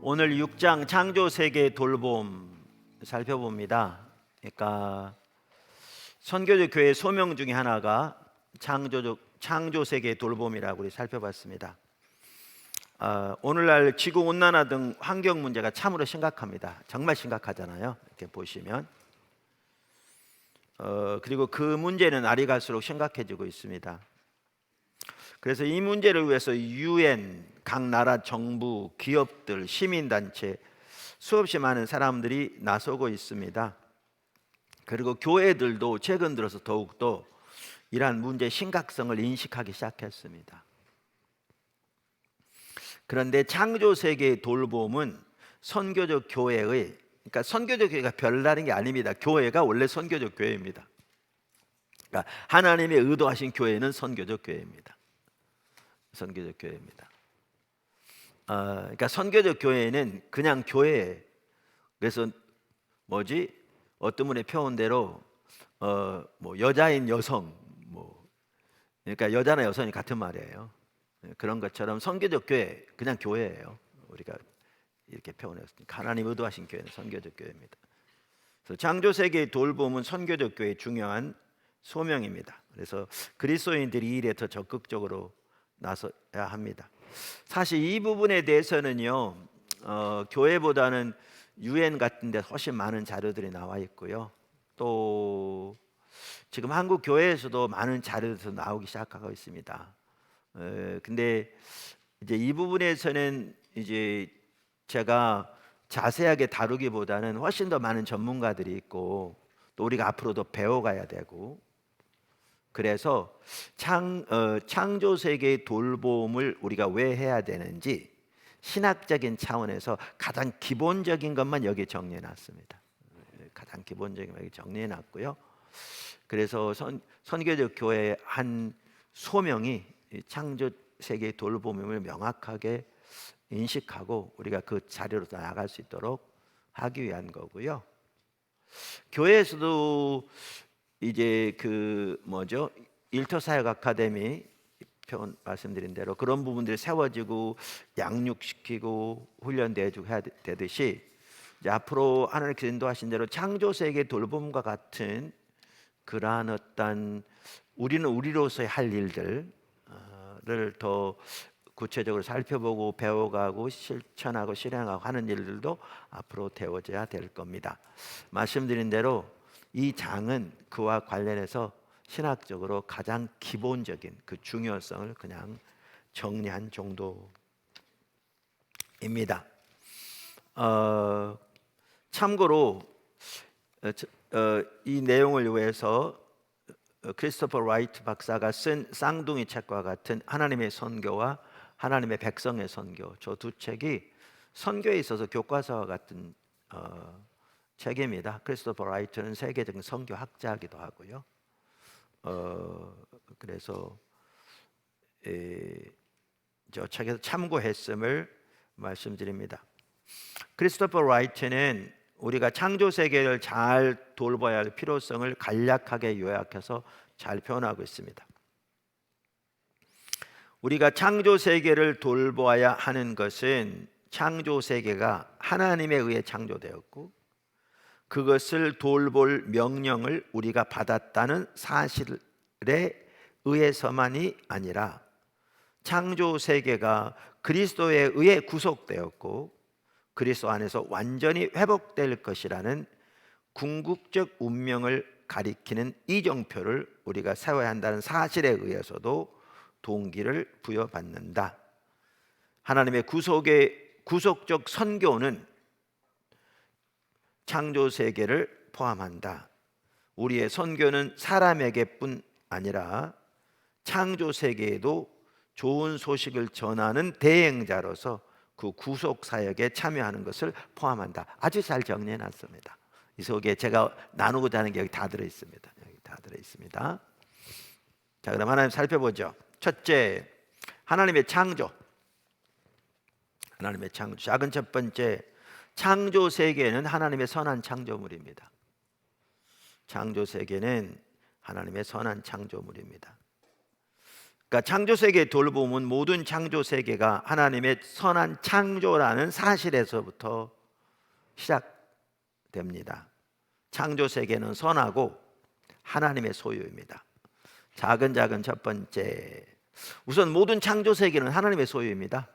오늘 6장 창조세계 돌봄 살펴봅니다. 그러니까 선교적 교회 소명 중에 하나가 창조세계 돌봄이라고 우리 살펴봤습니다. 오늘날 지구온난화 등 환경 문제가 참으로 심각합니다. 정말 심각하잖아요. 이렇게 보시면 그리고 그 문제는 날이 갈수록 심각해지고 있습니다. 그래서 이 문제를 위해서 UN, 각 나라 정부, 기업들, 시민단체 수없이 많은 사람들이 나서고 있습니다. 그리고 교회들도 최근 들어서 더욱더 이러한 문제의 심각성을 인식하기 시작했습니다. 그런데 창조세계 돌봄은 선교적 교회의, 그러니까 선교적 교회가 별다른 게 아닙니다. 교회가 원래 선교적 교회입니다. 그러니까 하나님의 의도하신 교회는 선교적 교회입니다. 선교적 교회입니다. 그러니까 선교적 교회는 그냥 교회예요. 그래서 어떤 분의 표현대로 여자인 여성, 그러니까 여자나 여성이 같은 말이에요. 그런 것처럼 선교적 교회 그냥 교회예요. 우리가 이렇게 표현했으니까 하나님 의도하신 교회는 선교적 교회입니다. 그래서 창조세계의 돌봄은 선교적 교회의 중요한 소명입니다. 그래서 그리스도인들이 이 일에 더 적극적으로 나서야 합니다. 사실 이 부분에 대해서는요, 교회보다는 UN 같은 데 훨씬 많은 자료들이 나와 있고요. 또 지금 한국 교회에서도 많은 자료들이 나오기 시작하고 있습니다. 근데 이제 이 부분에서는 이제 제가 자세하게 다루기보다는 훨씬 더 많은 전문가들이 있고 또 우리가 앞으로 더 배워가야 되고, 그래서 창조세계의 돌봄을 우리가 왜 해야 되는지 신학적인 차원에서 가장 기본적인 것만 여기 정리해 놨습니다. 가장 기본적인 것 여기 정리해 놨고요. 그래서 선교적 교회의 한 소명이 창조세계의 돌봄임을 명확하게 인식하고 우리가 그 자리로 나아갈 수 있도록 하기 위한 거고요. 교회에서도 이제 일터사역 아카데미 표현 말씀드린 대로 그런 부분들이 세워지고 양육시키고 훈련되고 해야 되듯이, 이제 앞으로 하나님께서 인도하신 대로 창조세계 돌봄과 같은 그러한 어떤 우리는 우리로서의 할 일들을 더 구체적으로 살펴보고 배워가고 실천하고 실행하고 하는 일들도 앞으로 되어져야 될 겁니다. 말씀드린 대로 이 장은 그와 관련해서 신학적으로 가장 기본적인 그 중요성을 그냥 정리한 정도입니다. 참고로 이 내용을 위해서 크리스토퍼 라이트 박사가 쓴 쌍둥이 책과 같은 하나님의 선교와 하나님의 백성의 선교, 저 두 책이 선교에 있어서 교과서와 같은 책입니다. 크리스토퍼 라이트는 세계적인 선교 학자이기도 하고요. 그래서 저 책에서 참고했음을 말씀드립니다. 크리스토퍼 라이트는 우리가 창조 세계를 잘 돌봐야 할 필요성을 간략하게 요약해서 잘 표현하고 있습니다. 우리가 창조 세계를 돌보아야 하는 것은 창조 세계가 하나님에 의해 창조되었고 그것을 돌볼 명령을 우리가 받았다는 사실에 의해서만이 아니라 창조 세계가 그리스도에 의해 구속되었고 그리스도 안에서 완전히 회복될 것이라는 궁극적 운명을 가리키는 이정표를 우리가 세워야 한다는 사실에 의해서도 동기를 부여받는다. 하나님의 구속적 선교는 창조 세계를 포함한다. 우리의 선교는 사람에게뿐 아니라 창조 세계에도 좋은 소식을 전하는 대행자로서 그 구속 사역에 참여하는 것을 포함한다. 아주 잘 정리해 놨습니다. 이 속에 제가 나누고자 하는 게 여기 다 들어 있습니다. 여기 다 들어 있습니다. 자, 그럼 하나님 살펴보죠. 첫째, 하나님의 창조. 하나님의 창조. 작은 첫 번째, 창조 세계는 하나님의 선한 창조물입니다. 창조 세계는 하나님의 선한 창조물입니다. 그러니까 창조 세계의 돌봄은 모든 창조 세계가 하나님의 선한 창조라는 사실에서부터 시작됩니다. 창조 세계는 선하고 하나님의 소유입니다. 작은 첫 번째, 우선 모든 창조 세계는 하나님의 소유입니다.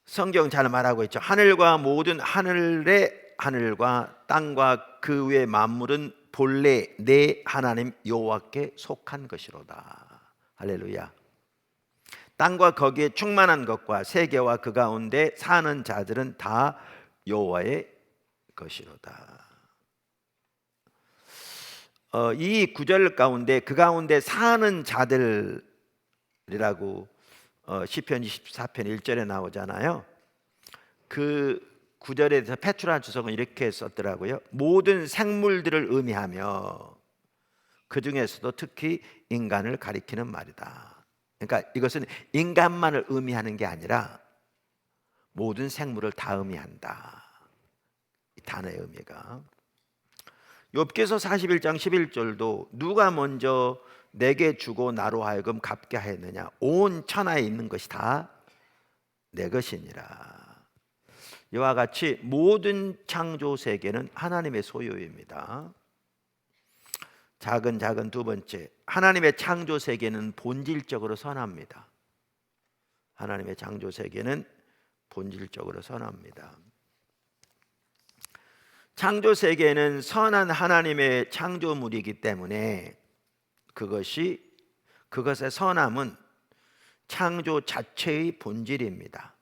성경 잘 말하고 있죠. 하늘과 모든 하늘과 땅과 그 위의 만물은 본래 내 하나님 여호와께 속한 것이로다. 할렐루야. 땅과 거기에 충만한 것과 세계와 그 가운데 사는 자들은 다 여호와의 것이로다. 이 구절 가운데 그 가운데 사는 자들이라고 시편 24편 1절에 나오잖아요. 그 구절에 대해서 페투라 주석은 이렇게 썼더라고요. 모든 생물들을 의미하며 그 중에서도 특히 인간을 가리키는 말이다. 그러니까 이것은 인간만을 의미하는 게 아니라 모든 생물을 다 의미한다. 이 단어의 의미가. 욥기서 41장 11절도 누가 먼저 내게 주고 나로 하여금 갚게 하였느냐. 온 천하에 있는 것이 다 내 것이니라. 이와 같이 모든 창조 세계는 하나님의 소유입니다. 작은 두 번째, 하나님의 창조 세계는 본질적으로 선합니다. 하나님의 창조 세계는 본질적으로 선합니다. 창조 세계는 선한 하나님의 창조물이기 때문에 그것의 선함은 창조 자체의 본질입니다.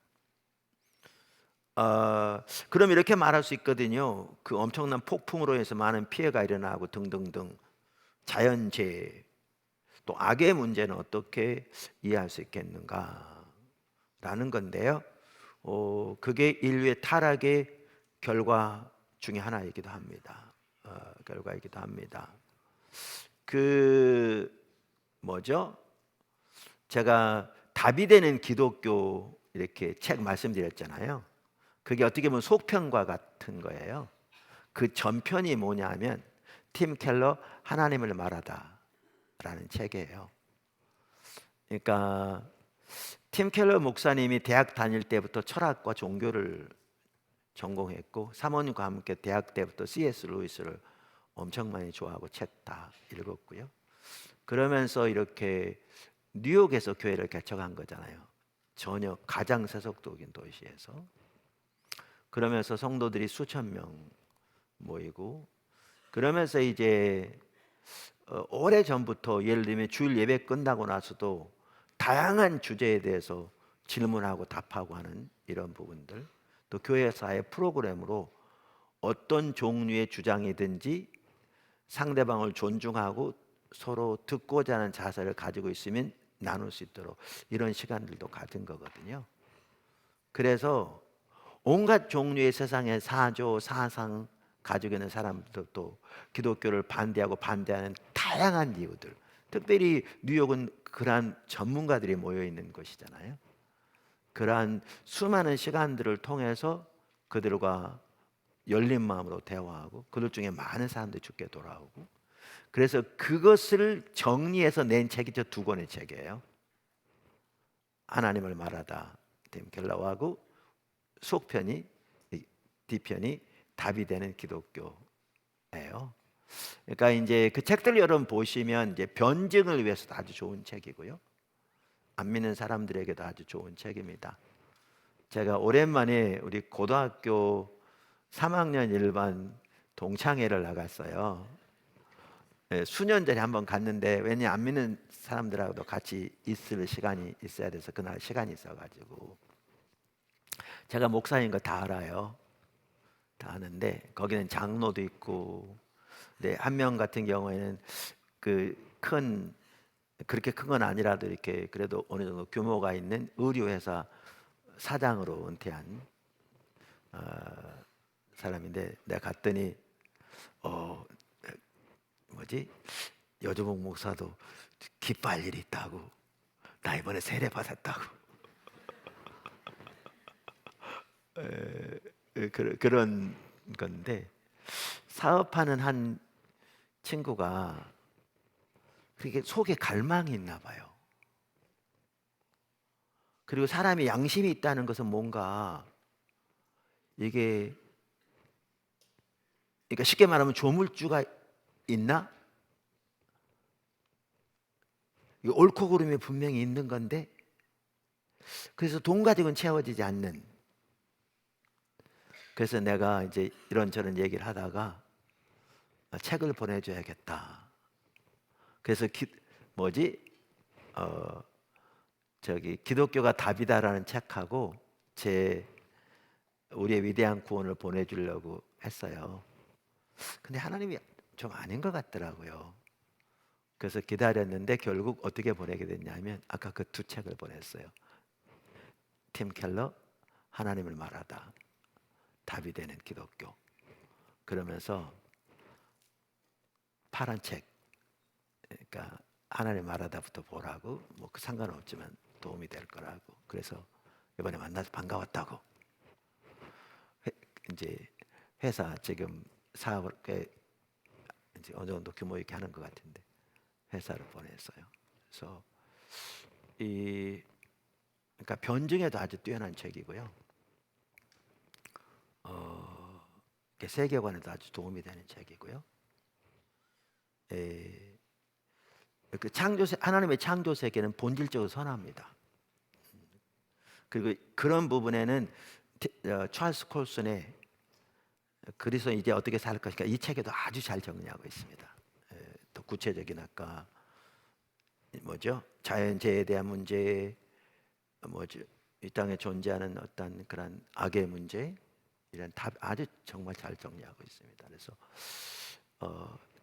그럼 이렇게 말할 수 있거든요. 그 엄청난 폭풍으로 해서 많은 피해가 일어나고 등등등 자연재해, 또 악의 문제는 어떻게 이해할 수 있겠는가 라는 건데요. 그게 인류의 타락의 결과 중에 하나이기도 합니다. 결과이기도 합니다. 제가 답이 되는 기독교 이렇게 책 말씀드렸잖아요. 그게 어떻게 보면 속편과 같은 거예요. 그 전편이 뭐냐면 팀 켈러 하나님을 말하다 라는 책이에요. 그러니까 팀 켈러 목사님이 대학 다닐 때부터 철학과 종교를 전공했고 사모님과 함께 대학 때부터 C.S. 루이스를 엄청 많이 좋아하고 책 다 읽었고요. 그러면서 이렇게 뉴욕에서 교회를 개척한 거잖아요. 전혀 가장 세속적인 도시에서. 그러면서 성도들이 수천 명 모이고, 그러면서 이제 오래 전부터 예를 들면 주일 예배 끝나고 나서도 다양한 주제에 대해서 질문하고 답하고 하는 이런 부분들, 또 교회사의 프로그램으로 어떤 종류의 주장이든지 상대방을 존중하고 서로 듣고자 하는 자세를 가지고 있으면 나눌 수 있도록 이런 시간들도 가진 거거든요. 그래서 온갖 종류의 세상의 사조, 사상 가지고 있는 사람들도 기독교를 반대하는 다양한 이유들, 특별히 뉴욕은 그러한 전문가들이 모여 있는 곳이잖아요. 그러한 수많은 시간들을 통해서 그들과 열린 마음으로 대화하고 그들 중에 많은 사람들이 주께 돌아오고, 그래서 그것을 정리해서 낸 책이 저 두 권의 책이에요. 하나님을 말하다 팀 켈러하고 속편이 뒤편이 답이 되는 기독교예요. 그러니까 이제 그 책들 여러분 보시면 이제 변증을 위해서도 아주 좋은 책이고요. 안 믿는 사람들에게도 아주 좋은 책입니다. 제가 오랜만에 우리 고등학교 3학년 일반 동창회를 나갔어요. 수년 전에 한번 갔는데 왜냐 안 믿는 사람들하고도 같이 있을 시간이 있어야 돼서 그날 시간이 있어가지고 제가 목사인 거 다 알아요. 다 아는데 거기는 장로도 있고, 근데 한 명 같은 경우에는 그렇게 큰 건 아니라도 이렇게 그래도 어느 정도 규모가 있는 의류회사 사장으로 은퇴한 사람인데 내가 갔더니 여주봉 목사도 기뻐할 일이 있다고, 나 이번에 세례 받았다고. 그런 건데, 사업하는 한 친구가 그게 속에 갈망이 있나 봐요. 그리고 사람이 양심이 있다는 것은 뭔가 이게, 그러니까 쉽게 말하면 조물주가 있나? 옳고 그름이 분명히 있는 건데, 그래서 돈 가지고는 채워지지 않는. 그래서 내가 이제 이런저런 얘기를 하다가 책을 보내줘야겠다. 그래서 뭐지? 기독교가 답이다라는 책하고 우리의 위대한 구원을 보내주려고 했어요. 근데 하나님이 좀 아닌 것 같더라고요. 그래서 기다렸는데 결국 어떻게 보내게 됐냐면 아까 그 두 책을 보냈어요. 팀 켈러, 하나님을 말하다, 답이 되는 기독교. 그러면서 파란 책, 그러니까 하나님 말하다부터 보라고, 뭐 그 상관없지만 도움이 될 거라고. 그래서 이번에 만나서 반가웠다고. 이제 회사 지금 사업을 꽤 이제 어느 정도 규모 있게 하는 것 같은데 회사를 보냈어요. 그래서 그러니까 변증에도 아주 뛰어난 책이고요. 세계관에도 아주 도움이 되는 책이고요. 하나님의 창조 세계는 본질적으로 선합니다. 그리고 그런 부분에는 찰스 콜슨의 그리스도 이제 어떻게 살 것인가, 이 책에도 아주 잘 정리하고 있습니다. 더 구체적인 아까 뭐죠? 자연재해에 대한 문제, 뭐죠? 이 땅에 존재하는 어떤 그런 악의 문제, 이런 답 아주 정말 잘 정리하고 있습니다. 그래서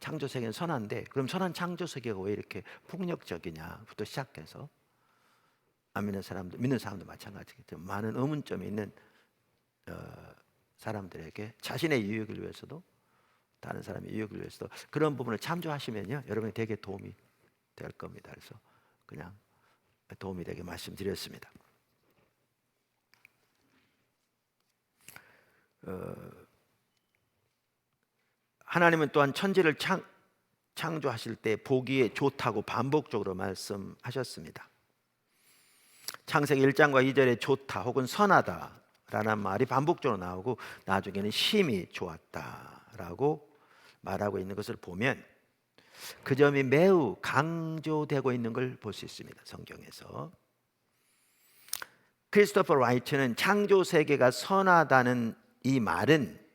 창조 세계는 선한데, 그럼 선한 창조 세계가 왜 이렇게 폭력적이냐부터 시작해서 안 믿는 사람도, 믿는 사람도 마찬가지겠지만 많은 의문점이 있는 사람들에게 자신의 유익을 위해서도 다른 사람의 유익을 위해서도 그런 부분을 참조하시면요, 여러분이 되게 도움이 될 겁니다. 그래서 그냥 도움이 되게 말씀드렸습니다. 하나님은 또한 천지를 창조하실 때 보기에 좋다고 반복적으로 말씀하셨습니다. 창세기 1장과 2절에 좋다 혹은 선하다라는 말이 반복적으로 나오고 나중에는 심히 좋았다라고 말하고 있는 것을 보면 그 점이 매우 강조되고 있는 걸 볼 수 있습니다. 성경에서. 크리스토퍼 라이트는 창조 세계가 선하다는 이 말은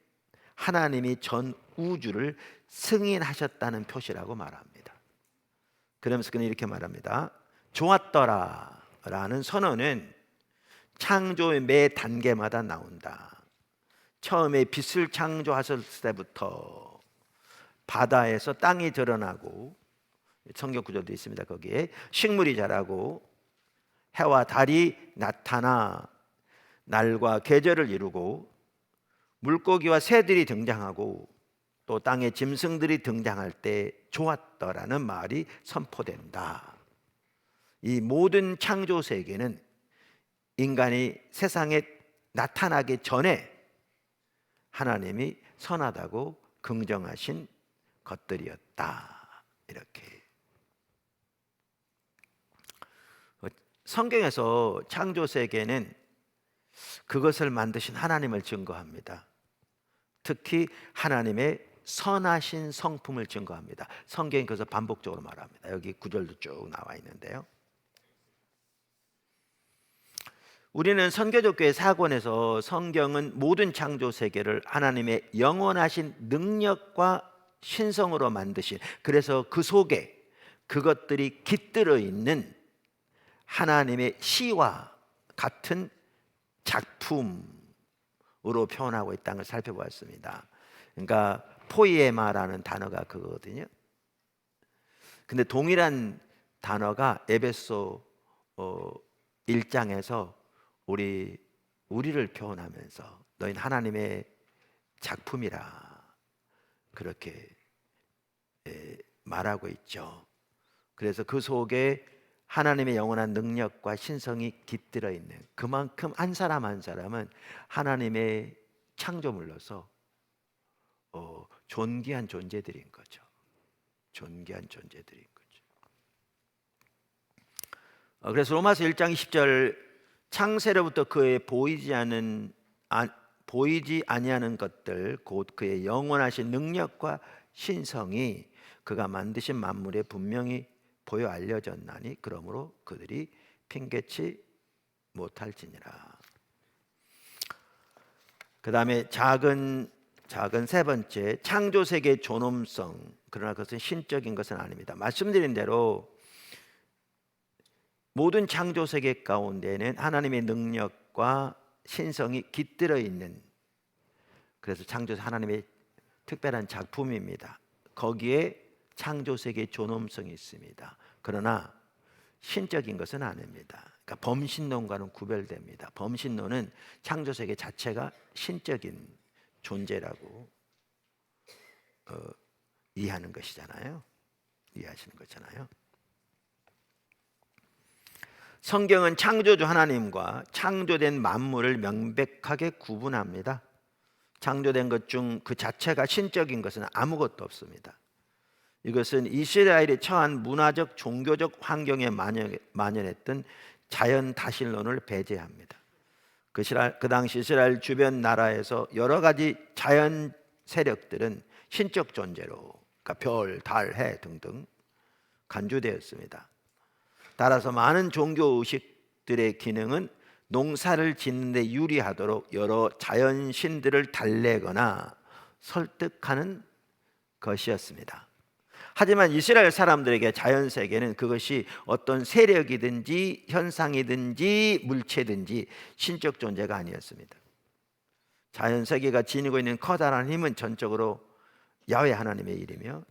하나님이 전 우주를 승인하셨다는 표시라고 말합니다. 그러면서 그는 이렇게 말합니다. 좋았더라 라는 선언은 창조의 매 단계마다 나온다. 처음에 빛을 창조하셨을 때부터 바다에서 땅이 드러나고, 성경 구절도 있습니다. 거기에 식물이 자라고 해와 달이 나타나 날과 계절을 이루고 물고기와 새들이 등장하고 또 땅의 짐승들이 등장할 때 좋았더라는 말이 선포된다. 이 모든 창조 세계는 인간이 세상에 나타나기 전에 하나님이 선하다고 긍정하신 것들이었다. 이렇게. 성경에서 창조 세계는 그것을 만드신 하나님을 증거합니다. 특히 하나님의 선하신 성품을 증거합니다. 성경이 그래서 반복적으로 말합니다. 여기 구절도 쭉 나와 있는데요. 우리는 선교적 교회 사건에서 성경은 모든 창조 세계를 하나님의 영원하신 능력과 신성으로 만드신, 그래서 그 속에 그것들이 깃들어 있는 하나님의 시와 같은 작품으로 표현하고 있다는 걸 살펴보았습니다. 그러니까 포이에마라는 단어가 그거거든요. 근데 동일한 단어가 에베소 1장에서 우리를 표현하면서 너희는 하나님의 작품이라 그렇게 말하고 있죠. 그래서 그 속에 하나님의 영원한 능력과 신성이 깃들어 있는, 그만큼 한 사람 한 사람은 하나님의 창조물로서 존귀한 존재들인 거죠. 존귀한 존재들인 거죠. 그래서 로마서 1장 20절 창세로부터 그의 보이지 아니하는 것들 곧 그의 영원하신 능력과 신성이 그가 만드신 만물에 분명히 보여 알려졌나니 그러므로 그들이 핑계치 못할지니라. 그 다음에 작은 세 번째, 창조 세계의 존엄성. 그러나 그것은 신적인 것은 아닙니다. 말씀드린 대로 모든 창조 세계 가운데는 하나님의 능력과 신성이 깃들어 있는, 그래서 창조 하나님의 특별한 작품입니다. 거기에 창조 세계의 존엄성이 있습니다. 그러나 신적인 것은 아닙니다. 그러니까 범신론과는 구별됩니다. 범신론은 창조 세계 자체가 신적인 존재라고 이해하는 것이잖아요. 이해하시는 거잖아요. 성경은 창조주 하나님과 창조된 만물을 명백하게 구분합니다. 창조된 것 중 그 자체가 신적인 것은 아무것도 없습니다. 이것은 이스라엘이 처한 문화적 종교적 환경에 만연했던 자연 다신론을 배제합니다. 그 당시 이스라엘 주변 나라에서 여러 가지 자연 세력들은 신적 존재로, 그러니까 별, 달, 해 등등 간주되었습니다. 따라서 많은 종교 의식들의 기능은 농사를 짓는 데 유리하도록 여러 자연 신들을 달래거나 설득하는 것이었습니다. 하지만 이스라엘 사람들에게 자연 세계는 그것이 어떤 세력이든지 현상이든지 물체든지 신적 존재가 아니었습니다. 자연 세계가 지니고 있는 커다란 힘은 전적으로 야훼 하나님의 일이며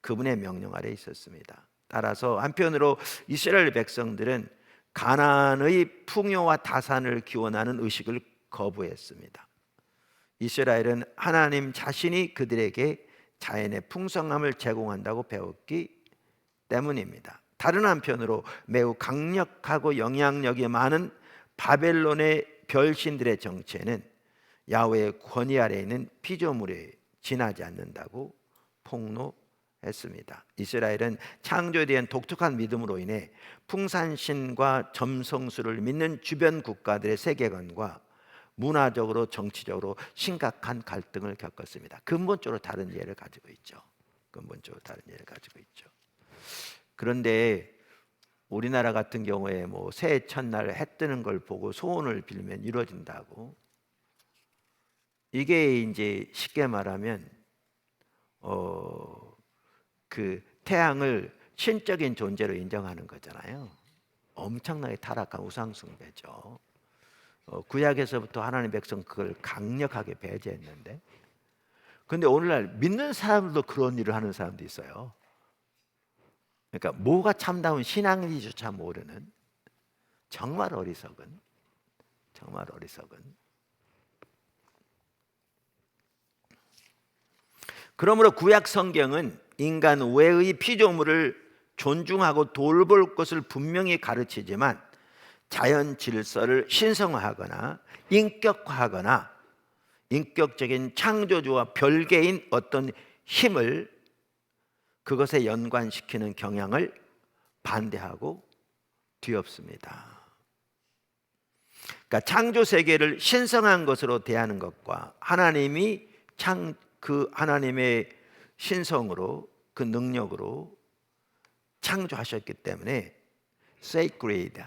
그분의 명령 아래 있었습니다. 따라서 한편으로 이스라엘 백성들은 가나안의 풍요와 다산을 기원하는 의식을 거부했습니다. 이스라엘은 하나님 자신이 그들에게 자연의 풍성함을 제공한다고 배웠기 때문입니다. 다른 한편으로 매우 강력하고 영향력이 많은 바벨론의 별신들의 정체는 야훼의 권위 아래 있는 피조물에 지나지 않는다고 폭로했습니다. 이스라엘은 창조에 대한 독특한 믿음으로 인해 풍산신과 점성술을 믿는 주변 국가들의 세계관과 문화적으로 정치적으로 심각한 갈등을 겪었습니다. 근본적으로 다른 예를 가지고 있죠. 그런데 우리나라 같은 경우에 뭐 새해 첫날 해 뜨는 걸 보고 소원을 빌면 이루어진다고, 이게 이제 쉽게 말하면 그 태양을 신적인 존재로 인정하는 거잖아요. 엄청나게 타락한 우상 숭배죠. 구약에서부터 하나님 백성 그걸 강력하게 배제했는데, 근데 오늘날 믿는 사람들도 그런 일을 하는 사람도 있어요. 그러니까 뭐가 참다운 신앙인지조차 모르는 정말 어리석은. 그러므로 구약 성경은 인간 외의 피조물을 존중하고 돌볼 것을 분명히 가르치지만 자연 질서를 신성화하거나 인격화하거나 인격적인 창조주와 별개인 어떤 힘을 그것에 연관시키는 경향을 반대하고 뒤엎습니다. 그러니까 창조 세계를 신성한 것으로 대하는 것과 하나님이 그 하나님의 신성으로 그 능력으로 창조하셨기 때문에 sacred,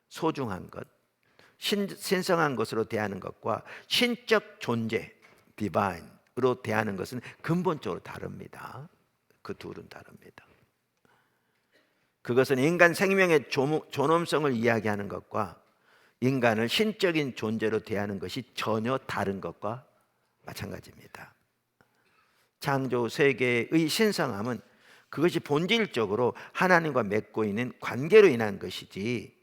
소중한 것, 신성한 것으로 대하는 것과 신적 존재, divine으로 대하는 것은 근본적으로 다릅니다. 그 둘은 다릅니다. 그것은 인간 생명의 존엄성을 이야기하는 것과 인간을 신적인 존재로 대하는 것이 전혀 다른 것과 마찬가지입니다. 창조 세계의 신성함은 그것이 본질적으로 하나님과 맺고 있는 관계로 인한 것이지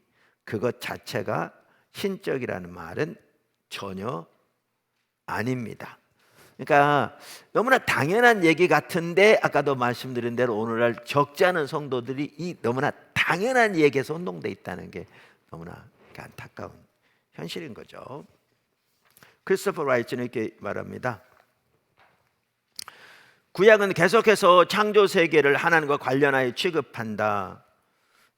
그것 자체가 신적이라는 말은 전혀 아닙니다. 그러니까 너무나 당연한 얘기 같은데 아까도 말씀드린 대로 오늘날 적지 않은 성도들이 이 너무나 당연한 얘기에서 혼동돼 있다는 게 너무나 안타까운 현실인 거죠. 크리스토퍼 라이츠는 이렇게 말합니다. 구약은 계속해서 창조 세계를 하나님과 관련하여 취급한다.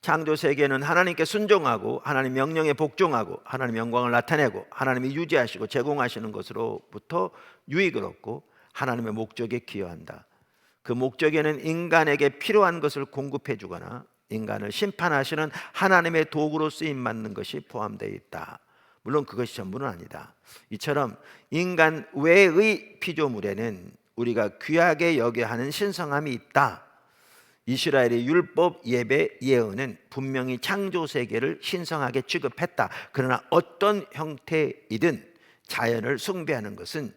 창조 세계는 하나님께 순종하고 하나님 명령에 복종하고 하나님 영광을 나타내고 하나님이 유지하시고 제공하시는 것으로부터 유익을 얻고 하나님의 목적에 기여한다. 그 목적에는 인간에게 필요한 것을 공급해 주거나 인간을 심판하시는 하나님의 도구로 쓰임 받는 것이 포함되어 있다. 물론 그것이 전부는 아니다. 이처럼 인간 외의 피조물에는 우리가 귀하게 여겨야 하는 신성함이 있다. 이스라엘의 율법, 예배, 예언은 분명히 창조 세계를 신성하게 취급했다. 그러나 어떤 형태이든 자연을 숭배하는 것은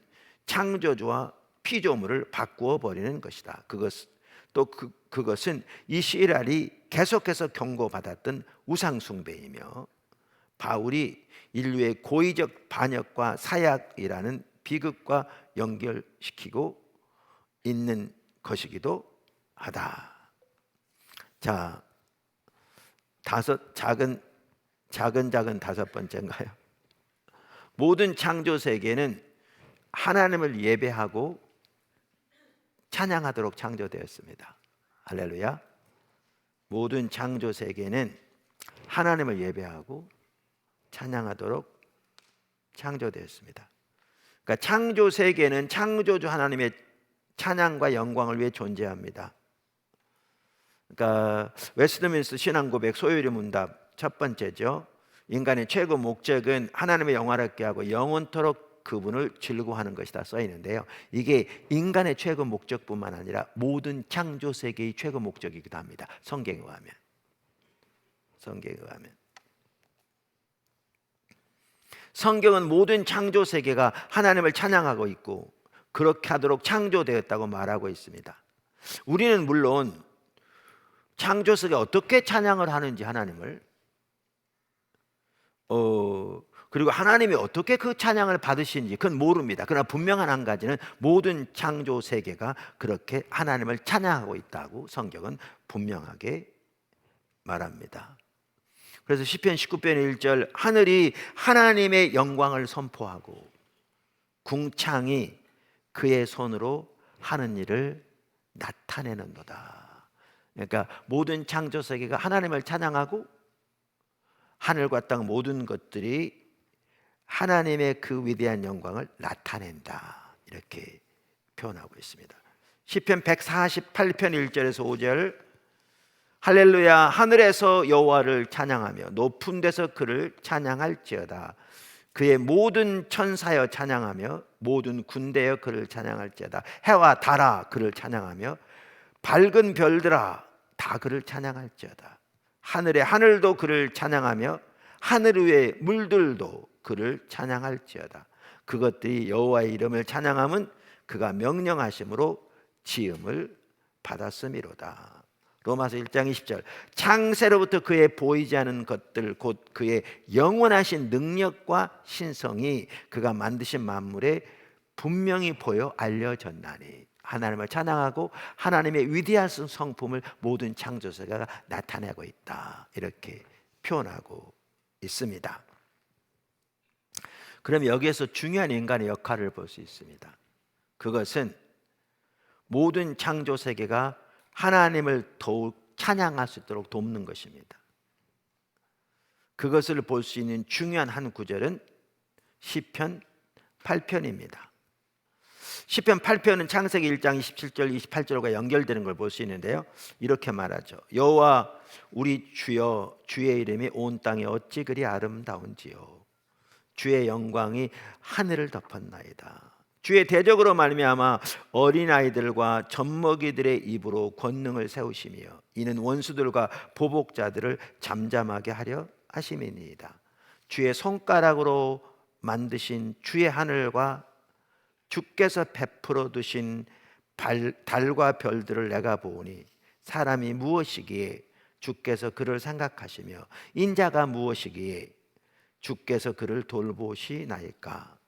창조주와 피조물을 바꾸어 버리는 것이다. 그것은 이스라엘이 계속해서 경고받았던 우상 숭배이며 바울이 인류의 고의적 반역과 사약이라는 비극과 연결시키고 있는 것이기도 하다. 자, 작은 다섯 번째인가요? 모든 창조 세계는 하나님을 예배하고 찬양하도록 창조되었습니다. 할렐루야. 모든 창조 세계는 하나님을 예배하고 찬양하도록 창조되었습니다. 그러니까 창조 세계는 창조주 하나님의 찬양과 영광을 위해 존재합니다. 그러니까 웨스트민스터 신앙고백 소요리 문답 첫 번째죠. 인간의 최고 목적은 하나님의 영화롭게 하고 영원토록 그분을 즐거워하는 것이다 써 있는데요. 이게 인간의 최고 목적뿐만 아니라 모든 창조 세계의 최고 목적이기도 합니다. 성경에 의하면. 성경은 모든 창조 세계가 하나님을 찬양하고 있고 그렇게 하도록 창조되었다고 말하고 있습니다. 우리는 물론 창조 세계 어떻게 찬양을 하는지 하나님을 그리고 하나님이 어떻게 그 찬양을 받으시는지 그건 모릅니다. 그러나 분명한 한 가지는 모든 창조 세계가 그렇게 하나님을 찬양하고 있다고 성경은 분명하게 말합니다. 그래서 시편 19편 1절 하늘이 하나님의 영광을 선포하고 궁창이 그의 손으로 하는 일을 나타내는도다. 그러니까 모든 창조 세계가 하나님을 찬양하고 하늘과 땅 모든 것들이 하나님의 그 위대한 영광을 나타낸다. 이렇게 표현하고 있습니다. 시편 148편 1절에서 5절 할렐루야 하늘에서 여호와를 찬양하며 높은 데서 그를 찬양할지어다. 그의 모든 천사여 찬양하며 모든 군대여 그를 찬양할지어다. 해와 달아 그를 찬양하며 밝은 별들아 다 그를 찬양할지어다. 하늘의 하늘도 그를 찬양하며 하늘 위의 물들도 그를 찬양할지어다. 그것들이 여호와의 이름을 찬양함은 그가 명령하심으로 지음을 받았음이로다. 로마서 1장 20절 창세로부터 그의 보이지 않은 것들 곧 그의 영원하신 능력과 신성이 그가 만드신 만물에 분명히 보여 알려졌나니. 하나님을 찬양하고 하나님의 위대한 성품을 모든 창조세계가 나타내고 있다. 이렇게 표현하고 있습니다. 그럼 여기에서 중요한 인간의 역할을 볼 수 있습니다. 그것은 모든 창조세계가 하나님을 더욱 찬양할 수 있도록 돕는 것입니다. 그것을 볼 수 있는 중요한 한 구절은 시편 8편입니다. 시편 8편은 창세기 1장 27절 28절과 연결되는 걸 볼 수 있는데요. 이렇게 말하죠. 여호와 우리 주여 주의 이름이 온 땅에 어찌 그리 아름다운지요. 주의 영광이 하늘을 덮었나이다. 주의 대적으로 말미암아 어린아이들과 젖먹이들의 입으로 권능을 세우시며 이는 원수들과 보복자들을 잠잠하게 하려 하심이니이다. 주의 손가락으로 만드신 주의 하늘과 주께서 베풀어 두신 달과 별들을 내가 보오니 사람이 무엇이기에 주께서 그를 생각하시며 인자가 무엇이기에 주께서 그를 돌보시나이까.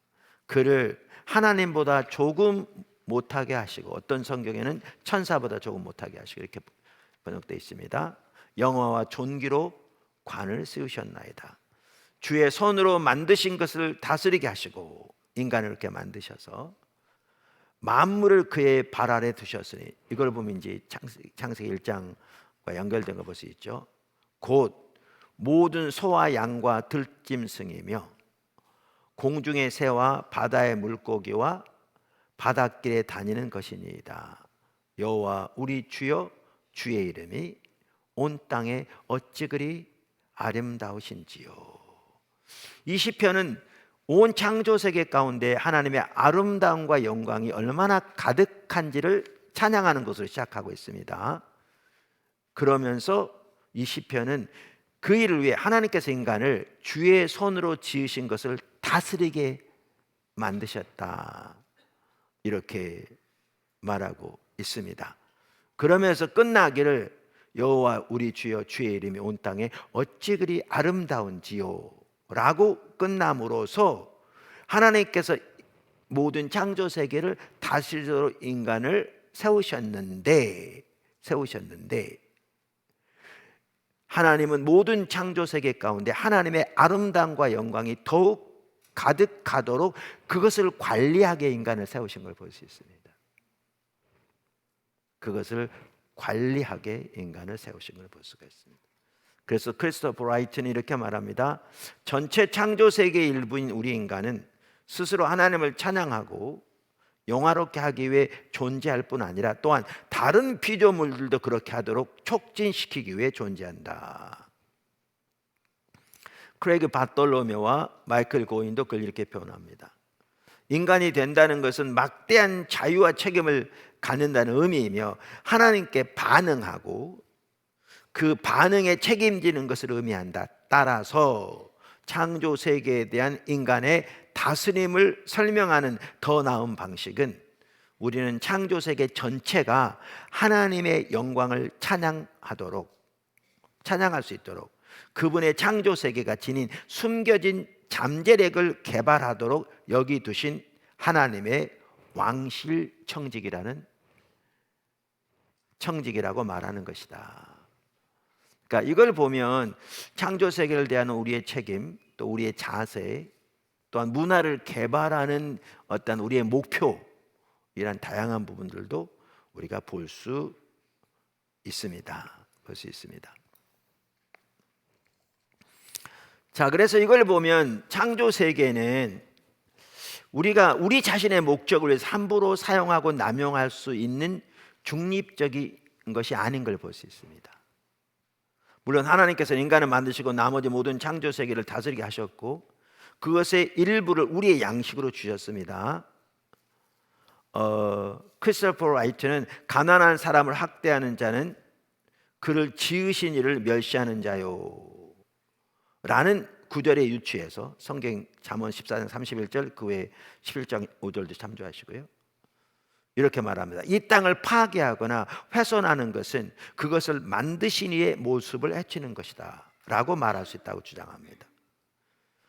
그를 하나님보다 조금 못하게 하시고 어떤 성경에는 천사보다 조금 못하게 하시고 이렇게 번역되어 있습니다. 영화와 존귀로 관을 씌우셨나이다. 주의 손으로 만드신 것을 다스리게 하시고 인간을 이렇게 만드셔서 만물을 그의 발 아래 두셨으니 이걸 보면 이제 창세기 1장과 연결된 거 볼 수 있죠. 곧 모든 소와 양과 들짐승이며 공중의 새와 바다의 물고기와 바닷길에 다니는 것이니이다. 여호와 우리 주여 주의 이름이 온 땅에 어찌 그리 아름다우신지요. 이 시편은 온 창조 세계 가운데 하나님의 아름다움과 영광이 얼마나 가득한지를 찬양하는 것으로 시작하고 있습니다. 그러면서 이 시편은 그 일을 위해 하나님께서 인간을 주의 손으로 지으신 것을 다스리게 만드셨다, 이렇게 말하고 있습니다. 그러면서 끝나기를 여호와 우리 주여 주의 이름이 온 땅에 어찌 그리 아름다운지요 라고 끝남으로써 하나님께서 모든 창조 세계를 다스리도록 인간을 세우셨는데 하나님은 모든 창조 세계 가운데 하나님의 아름다움과 영광이 더욱 가득하도록 그것을 관리하게 인간을 세우신 걸 볼 수 있습니다. 그것을 관리하게 인간을 세우신 걸 볼 수가 있습니다. 그래서 크리스토퍼 라이트는 이렇게 말합니다. 전체 창조 세계의 일부인 우리 인간은 스스로 하나님을 찬양하고 영화롭게 하기 위해 존재할 뿐 아니라 또한 다른 피조물들도 그렇게 하도록 촉진시키기 위해 존재한다. 크레이그 바톨로메와 마이클 고인도 그걸 이렇게 표현합니다. 인간이 된다는 것은 막대한 자유와 책임을 갖는다는 의미이며 하나님께 반응하고 그 반응에 책임지는 것을 의미한다. 따라서 창조 세계에 대한 인간의 다스림을 설명하는 더 나은 방식은 우리는 창조 세계 전체가 하나님의 영광을 찬양할 수 있도록 그분의 창조 세계가 지닌 숨겨진 잠재력을 개발하도록 여기 두신 하나님의 왕실 청직이라고 말하는 것이다. 그러니까 이걸 보면 창조 세계를 대한 우리의 책임, 또 우리의 자세, 또한 문화를 개발하는 어떤 우리의 목표, 이런 다양한 부분들도 우리가 볼 수 있습니다. 자, 그래서 이걸 보면 창조 세계는 우리가 우리 자신의 목적을 위해서 함부로 사용하고 남용할 수 있는 중립적인 것이 아닌 걸 볼 수 있습니다. 물론 하나님께서 인간을 만드시고 나머지 모든 창조 세계를 다스리게 하셨고 그것의 일부를 우리의 양식으로 주셨습니다. 크리스토퍼 라이트는 가난한 사람을 학대하는 자는 그를 지으신 이를 멸시하는 자요 라는 구절에 유추해서 성경 잠언 14장 31절 그 외에 11장 5절도 참조하시고요. 이렇게 말합니다. 이 땅을 파괴하거나 훼손하는 것은 그것을 만드신 이의 모습을 해치는 것이다 라고 말할 수 있다고 주장합니다.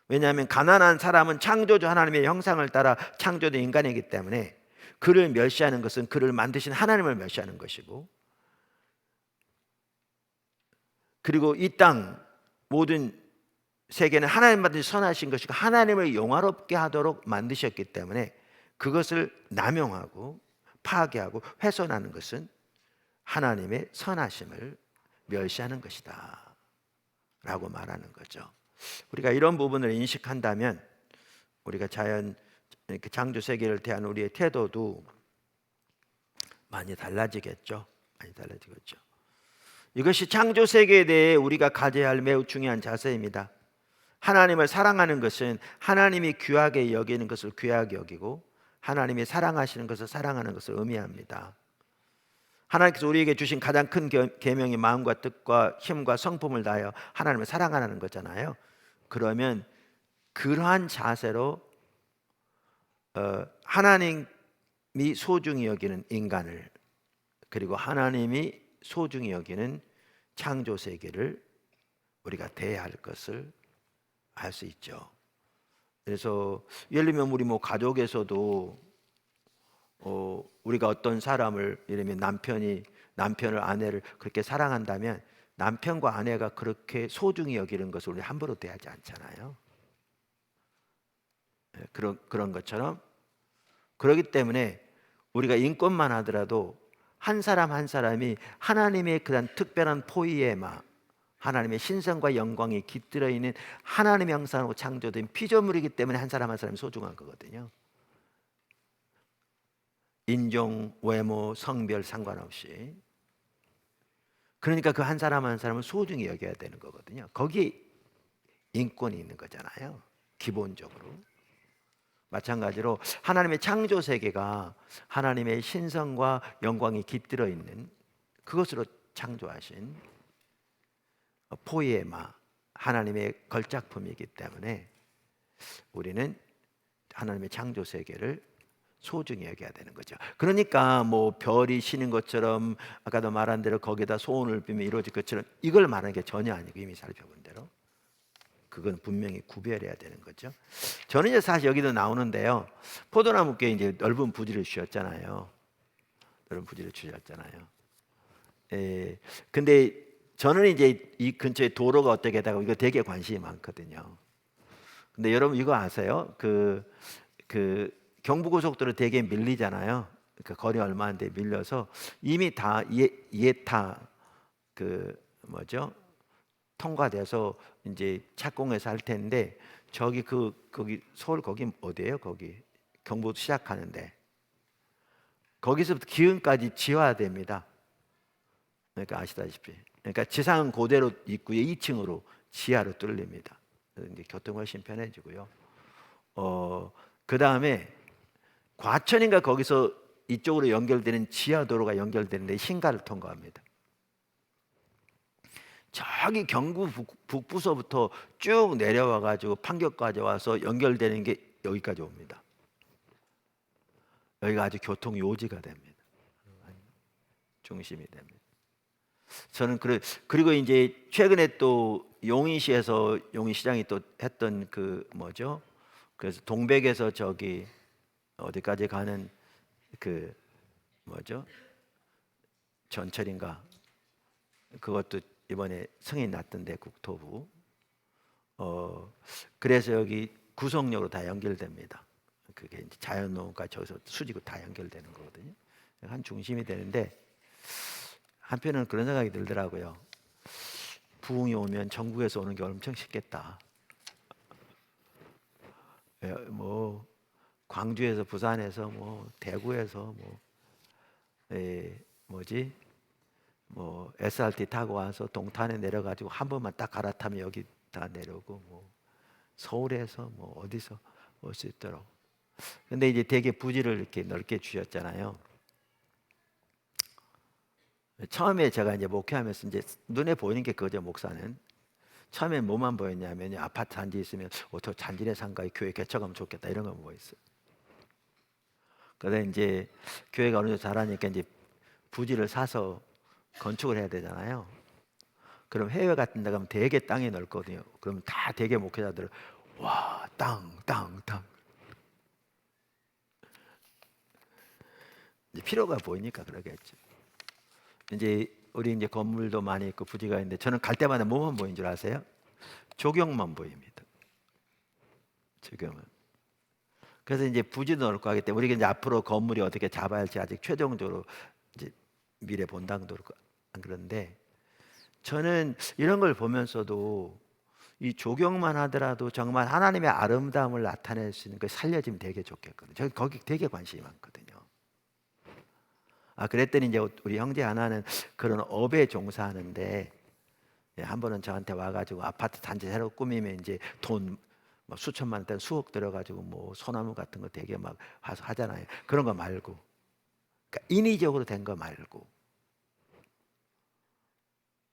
왜냐하면 가난한 사람은 창조주 하나님의 형상을 따라 창조된 인간이기 때문에 그를 멸시하는 것은 그를 만드신 하나님을 멸시하는 것이고, 그리고 이 땅 모든 세계는 하나님 만드신 선하신 것이고 하나님을 영화롭게 하도록 만드셨기 때문에 그것을 남용하고 파괴하고 훼손하는 것은 하나님의 선하심을 멸시하는 것이다 라고 말하는 거죠. 우리가 이런 부분을 인식한다면 우리가 자연 창조 세계를 대한 우리의 태도도 많이 달라지겠죠. 이것이 창조 세계에 대해 우리가 가져야 할 매우 중요한 자세입니다. 하나님을 사랑하는 것은 하나님이 귀하게 여기는 것을 귀하게 여기고 하나님이 사랑하시는 것을 사랑하는 것을 의미합니다. 하나님께서 우리에게 주신 가장 큰 계명이 마음과 뜻과 힘과 성품을 다하여 하나님을 사랑하는 거잖아요. 그러면 그러한 자세로 하나님이 소중히 여기는 인간을, 그리고 하나님이 소중히 여기는 창조 세계를 우리가 대해야 할 것을 알 수 있죠. 그래서 예를 들면 우리 가족에서도 우리가 어떤 사람을, 예를 들면 남편을 아내를 그렇게 사랑한다면 남편과 아내가 그렇게 소중히 여기는 것을 우리 함부로 대하지 않잖아요. 그런 것처럼, 그렇기 때문에 우리가 인권만 하더라도 한 사람 한 사람이 하나님의 그런 특별한 포이에마, 하나님의 신성과 영광이 깃들어 있는 하나님의 형상으로 창조된 피조물이기 때문에 한 사람 한 사람이 소중한 거거든요. 인종, 외모, 성별 상관없이. 그러니까 그 한 사람 한 사람을 소중히 여겨야 되는 거거든요. 거기에 인권이 있는 거잖아요. 기본적으로. 마찬가지로 하나님의 창조 세계가 하나님의 신성과 영광이 깃들어 있는 그것으로 창조하신 포이에마, 하나님의 걸작품이기 때문에 우리는 하나님의 창조 세계를 소중히 여겨야 되는 거죠. 그러니까 뭐 별이 쉬는 것처럼 아까도 말한 대로 거기다 소원을 빌면 이루어질 것처럼 이걸 말하는 게 전혀 아니고 이미 살펴본 대로 그건 분명히 구별해야 되는 거죠. 저는 이제 사실 여기도 나오는데요. 포도나무께 이제 넓은 부지를 주셨잖아요. 넓은 부지를 주셨잖아요. 근데 저는 이제 이 근처에 도로가 어떻게 되고 이거 되게 관심이 많거든요. 근데 여러분 이거 아세요? 그 경부고속도로 되게 밀리잖아요. 그 거리 얼마 안 돼 밀려서 이미 다 이에타 그 뭐죠? 통과돼서 이제 착공해서 할 텐데 저기 거기 서울 거기 어디예요? 거기 경부 시작하는데 거기서부터 기흥까지 지화됩니다. 그러니까 아시다시피 그러니까 지상은 그대로 있고요 2층으로 지하로 뚫립니다. 이제 교통 훨씬 편해지고요. 그 다음에 과천인가 거기서 이쪽으로 연결되는 지하 도로가 연결되는데 신가를 통과합니다. 저기 경부 북부서부터 쭉 내려와 가지고 판교까지 와서 연결되는 게 여기까지 옵니다. 여기가 아주 교통 요지가 됩니다. 중심이 됩니다. 저는 그리고 이제 최근에 또 용인시에서 용인시장이 또 했던 그 뭐죠? 그래서 동백에서 저기 어디까지 가는 그 뭐죠? 전철인가? 그것도 이번에 승인 났던데 국토부. 그래서 여기 구성역으로 다 연결됩니다. 그게 이제 자연농가 저기서 수지고 다 연결되는 거거든요. 한 중심이 되는데 한편은 그런 생각이 들더라고요. 부흥이 오면 전국에서 오는 게 엄청 쉽겠다. 뭐 광주에서 부산에서 뭐 대구에서 뭐 뭐지 뭐 SRT 타고 와서 동탄에 내려가지고 한 번만 딱 갈아타면 여기 다 내려오고 뭐 서울에서 뭐 어디서 올 수 있도록. 근데 이제 되게 부지를 이렇게 넓게 주셨잖아요. 처음에 제가 이제 목회하면서 이제 눈에 보이는 게 그거죠. 목사는 처음에 뭐만 보였냐면 아파트 단지 있으면 저 잔진의 상가에 교회 개척하면 좋겠다 이런 거 보였어요. 그런데 이제 교회가 어느 정도 잘하니까 이제 부지를 사서 건축을 해야 되잖아요. 그럼 해외 같은 데 가면 되게 땅이 넓거든요. 그러면 다 되게 목회자들 와, 땅. 이제 필요가 보이니까 그러겠죠. 이제 우리 이제 건물도 많이 있고 부지가 있는데 저는 갈 때마다 뭐만 보이는 줄 아세요? 조경만 보입니다. 지금은. 그래서 이제 부지도 넓고 하기 때문에 우리가 이제 앞으로 건물이 어떻게 잡아야 할지 아직 최종적으로 이제 미래 본당도 그렇고 안 그런데 저는 이런 걸 보면서도 이 조경만 하더라도 정말 하나님의 아름다움을 나타낼 수 있는 걸 살려지면 되게 좋겠거든요. 저 거기 되게 관심이 많거든요. 그랬더니 이제 우리 형제 하나는 그런 업에 종사하는데 한 번은 저한테 와가지고 아파트 단지 새로 꾸미면 이제 돈 뭐 수천만 원대 수억 들어가지고 뭐 소나무 같은 거 되게 막 와서 하잖아요. 그런 거 말고, 그러니까 인위적으로 된 거 말고,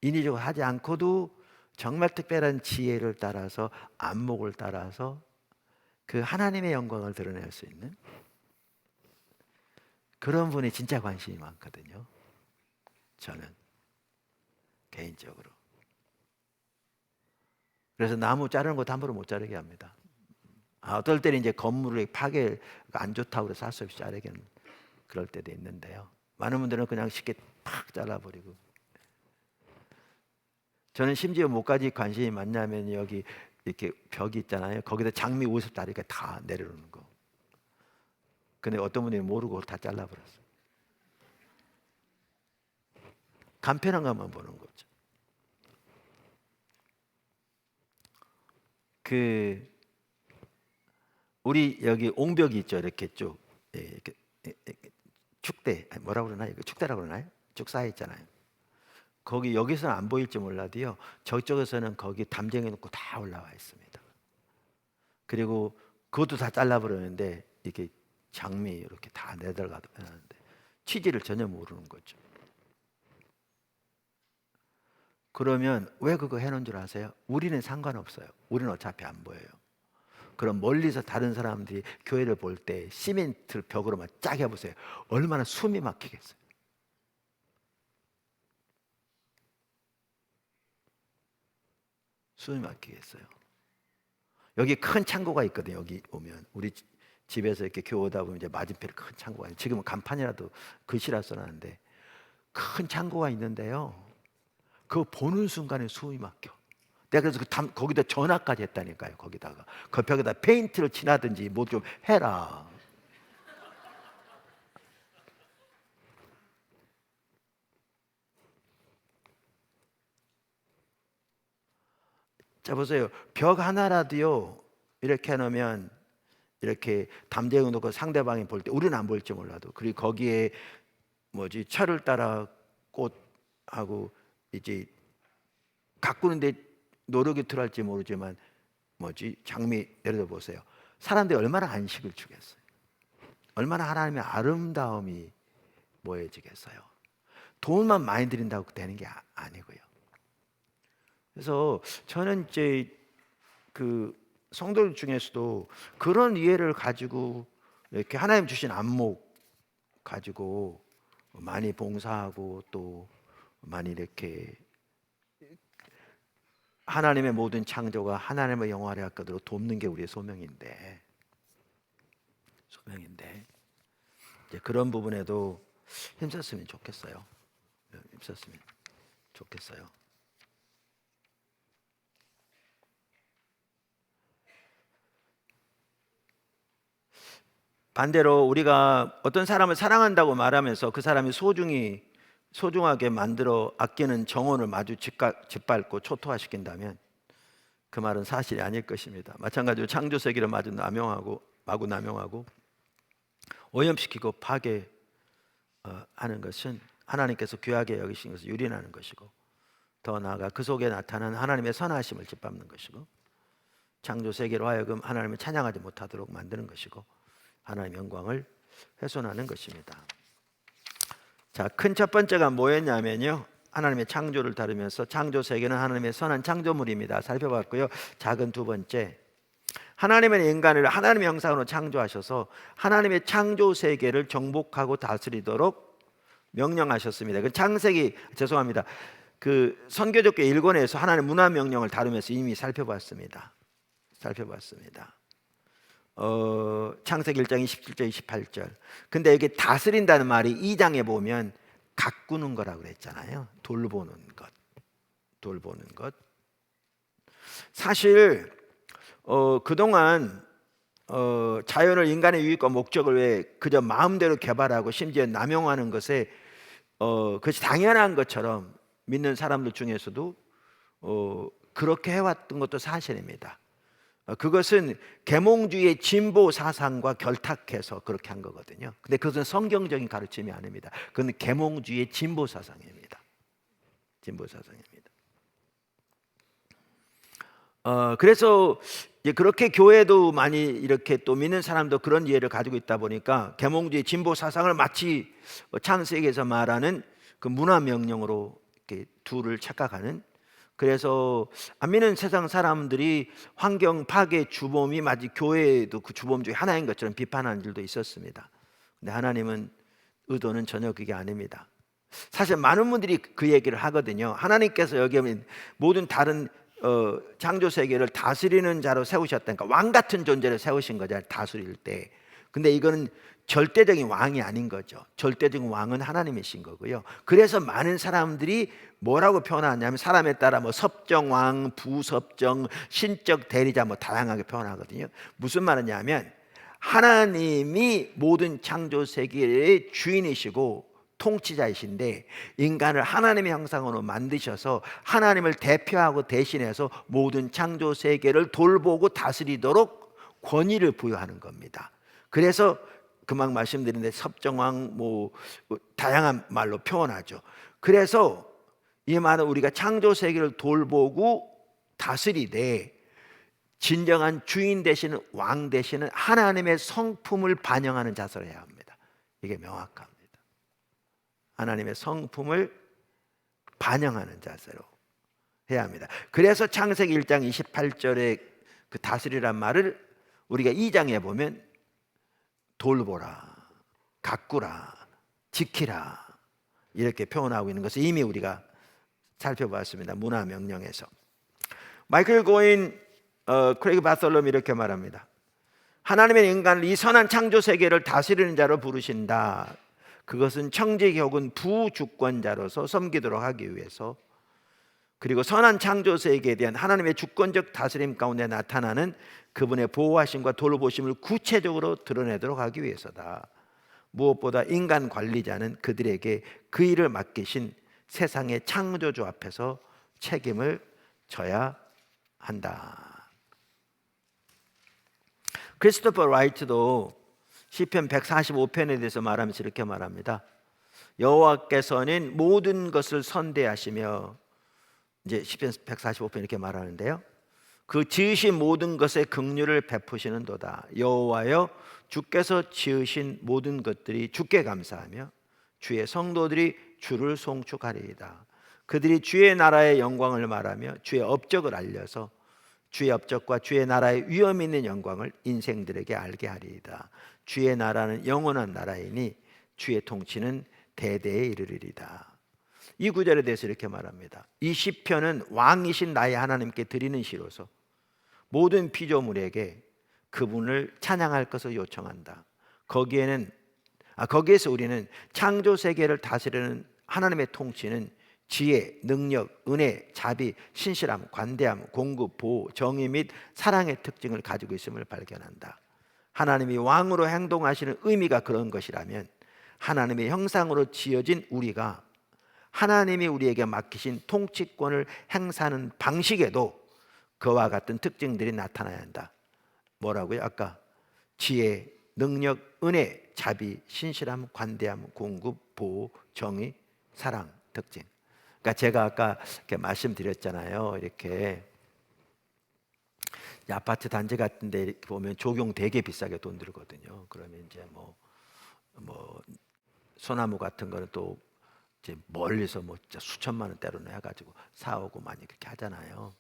인위적으로 하지 않고도 정말 특별한 지혜를 따라서 안목을 따라서 그 하나님의 영광을 드러낼 수 있는 그런 분이 진짜 관심이 많거든요. 저는 개인적으로. 그래서 나무 자르는 것도 함부로 못 자르게 합니다. 어떨 때는 이제 건물의 파괴가 안 좋다고 그래서 할 수 없이 자르기는 그럴 때도 있는데요. 많은 분들은 그냥 쉽게 팍 잘라버리고. 저는 심지어 뭐까지 관심이 많냐면 여기 이렇게 벽이 있잖아요. 거기다 장미 50다리가 다 내려오는 거. 근데 어떤 분이 모르고 다 잘라버렸어요. 간편한 것만 보는 거죠. 우리 여기 옹벽이 있죠. 이렇게 쭉 이렇게 축대 뭐라고 그러나요? 축대라고 그러나요? 쭉 쌓여 있잖아요. 거기 여기서는 안 보일지 몰라도요. 저쪽에서는 거기 담쟁이 놓고 다 올라와 있습니다. 그리고 그것도 다 잘라버렸는데 이렇게 장미 이렇게 다 내달가는데 취지를 전혀 모르는 거죠. 그러면 왜 그거 해놓은 줄 아세요? 우리는 상관없어요. 우리는 어차피 안 보여요. 그럼 멀리서 다른 사람들이 교회를 볼 때 시멘트를 벽으로만 쫙 해보세요. 얼마나 숨이 막히겠어요. 숨이 막히겠어요. 여기 큰 창고가 있거든요. 여기 오면 우리 집에서 이렇게 교회 오다 보면 이제 맞은편에 큰 창고가 있어요. 지금은 간판이라도 글씨라 써놨는데 큰 창고가 있는데요. 그거 보는 순간에 숨이 막혀. 내가 그래서 거기다 전화까지 했다니까요. 거기다가 그 벽에다 페인트를 칠하든지 뭐 좀 해라. 자 보세요. 벽 하나라도요 이렇게 해놓으면 이렇게 담대고 놓고 상대방이 볼 때 우리는 안 보일지 몰라도 그리고 거기에 철을 따라 꽃하고 이제 가꾸는데 노력이 들어갈지 모르지만 장미 예를 들어 보세요. 사람들이 얼마나 안식을 주겠어요. 얼마나 하나님의 아름다움이 모여지겠어요. 돈만 많이 들인다고 되는 게 아니고요. 그래서 저는 이제 그 성도들 중에서도 그런 이해를 가지고 이렇게 하나님 주신 안목 가지고 많이 봉사하고 또 많이 이렇게 하나님의 모든 창조가 하나님의 영화를 하도록 돕는 게 우리의 소명인데 이제 그런 부분에도 힘썼으면 좋겠어요. 힘썼으면 좋겠어요. 반대로 우리가 어떤 사람을 사랑한다고 말하면서 그 사람이 소중하게 만들어 아끼는 정원을 마주 짓밟고 초토화시킨다면 그 말은 사실이 아닐 것입니다. 마찬가지로 창조세계를 마구 남용하고 오염시키고 파괴하는 것은 하나님께서 귀하게 여기신 것을 유린하는 것이고 더 나아가 그 속에 나타난 하나님의 선하심을 짓밟는 것이고 창조세계로 하여금 하나님을 찬양하지 못하도록 만드는 것이고 하나님의 영광을 훼손하는 것입니다. 자, 큰 첫 번째가 뭐였냐면요, 하나님의 창조를 다루면서 창조 세계는 하나님의 선한 창조물입니다. 살펴봤고요. 작은 두 번째, 하나님은 인간을 하나님의 형상으로 창조하셔서 하나님의 창조 세계를 정복하고 다스리도록 명령하셨습니다. 그 선교적교 1권에서 하나님의 문화 명령을 다루면서 이미 살펴봤습니다. 창세기 1장 27절 28절. 근데 여기 다스린다는 말이 2장에 보면 가꾸는 거라고 그랬잖아요. 돌보는 것. 사실 그동안 자연을 인간의 유익과 목적을 위해 그저 마음대로 개발하고 심지어 남용하는 것에 그것이 당연한 것처럼 믿는 사람들 중에서도 그렇게 해왔던 것도 사실입니다. 그것은 계몽주의의 진보 사상과 결탁해서 그렇게 한 거거든요. 근데 그것은 성경적인 가르침이 아닙니다. 그건 계몽주의의 진보 사상입니다. 그래서 이제 그렇게 교회도 많이 이렇게 또 믿는 사람도 그런 이해를 가지고 있다 보니까 계몽주의 진보 사상을 마치 창세기에서 말하는 그 문화 명령으로 이렇게 둘을 착각하는, 그래서 안 믿는 세상 사람들이 환경 파괴 주범이 마치 교회도 그 주범 중에 하나인 것처럼 비판하는 일도 있었습니다. 근데 하나님은 의도는 전혀 그게 아닙니다. 사실 많은 분들이 그 얘기를 하거든요. 하나님께서 여기 모든 다른 창조 세계를 다스리는 자로 세우셨다니까, 왕 같은 존재를 세우신 거잖아요, 다스릴 때. 근데 이거는 절대적인 왕이 아닌 거죠. 절대적인 왕은 하나님이신 거고요. 그래서 많은 사람들이 뭐라고 표현하냐면 사람에 따라 섭정왕, 부섭정, 신적 대리자 다양하게 표현하거든요. 무슨 말이냐면 하나님이 모든 창조 세계의 주인이시고 통치자이신데 인간을 하나님의 형상으로 만드셔서 하나님을 대표하고 대신해서 모든 창조 세계를 돌보고 다스리도록 권위를 부여하는 겁니다. 그래서 금방 말씀드린 섭정왕 다양한 말로 표현하죠. 그래서 이 말은 우리가 창조 세계를 돌보고 다스리되 진정한 주인 되시는 왕 되시는 하나님의 성품을 반영하는 자세로 해야 합니다. 이게 명확합니다. 하나님의 성품을 반영하는 자세로 해야 합니다. 그래서 창세기 1장 28절에 그 다스리란 말을 우리가 2장에 보면 돌보라, 가꾸라, 지키라 이렇게 표현하고 있는 것을 이미 우리가 살펴봤습니다. 문화 명령에서. 마이클 고인, 크레이그 바솔롬이 이렇게 말합니다. 하나님은 인간을 이 선한 창조 세계를 다스리는 자로 부르신다. 그것은 청지기 혹은 부주권자로서 섬기도록 하기 위해서, 그리고 선한 창조 세계에 대한 하나님의 주권적 다스림 가운데 나타나는 그분의 보호하심과 돌보심을 구체적으로 드러내도록 하기 위해서다. 무엇보다 인간 관리자는 그들에게 그 일을 맡기신 세상의 창조주 앞에서 책임을 져야 한다. 크리스토퍼 라이트도 시편 145편에 대해서 말하면서 이렇게 말합니다. 여호와께서는 모든 것을 선대하시며, 이제 시편 145편 이렇게 말하는데요, 그 지으신 모든 것에 긍휼을 베푸시는도다. 여호와여, 주께서 지으신 모든 것들이 주께 감사하며 주의 성도들이 주를 송축하리이다. 그들이 주의 나라의 영광을 말하며 주의 업적을 알려서 주의 업적과 주의 나라의 위엄 있는 영광을 인생들에게 알게 하리이다. 주의 나라는 영원한 나라이니 주의 통치는 대대에 이르리이다. 이 구절에 대해서 이렇게 말합니다. 이 시편은 왕이신 나의 하나님께 드리는 시로서 모든 피조물에게 그분을 찬양할 것을 요청한다. 거기에서 우리는 창조 세계를 다스리는 하나님의 통치는 지혜, 능력, 은혜, 자비, 신실함, 관대함, 공급, 보호, 정의 및 사랑의 특징을 가지고 있음을 발견한다. 하나님이 왕으로 행동하시는 의미가 그런 것이라면 하나님의 형상으로 지어진 우리가 하나님이 우리에게 맡기신 통치권을 행사하는 방식에도 그와 같은 특징들이 나타나야 한다. 뭐라고요? 아까 지혜, 능력, 은혜, 자비, 신실함, 관대함, 공급, 보호, 정의, 사랑, 특징. 그러니까 제가 아까 이렇게 말씀드렸잖아요. 이렇게 아파트 단지 같은 데 보면 조경 되게 비싸게 돈 들거든요. 그러면 이제 뭐 소나무 같은 거는 또 이제 멀리서 진짜 수천만 원대로 해가지고 사오고 많이 그렇게 하잖아요.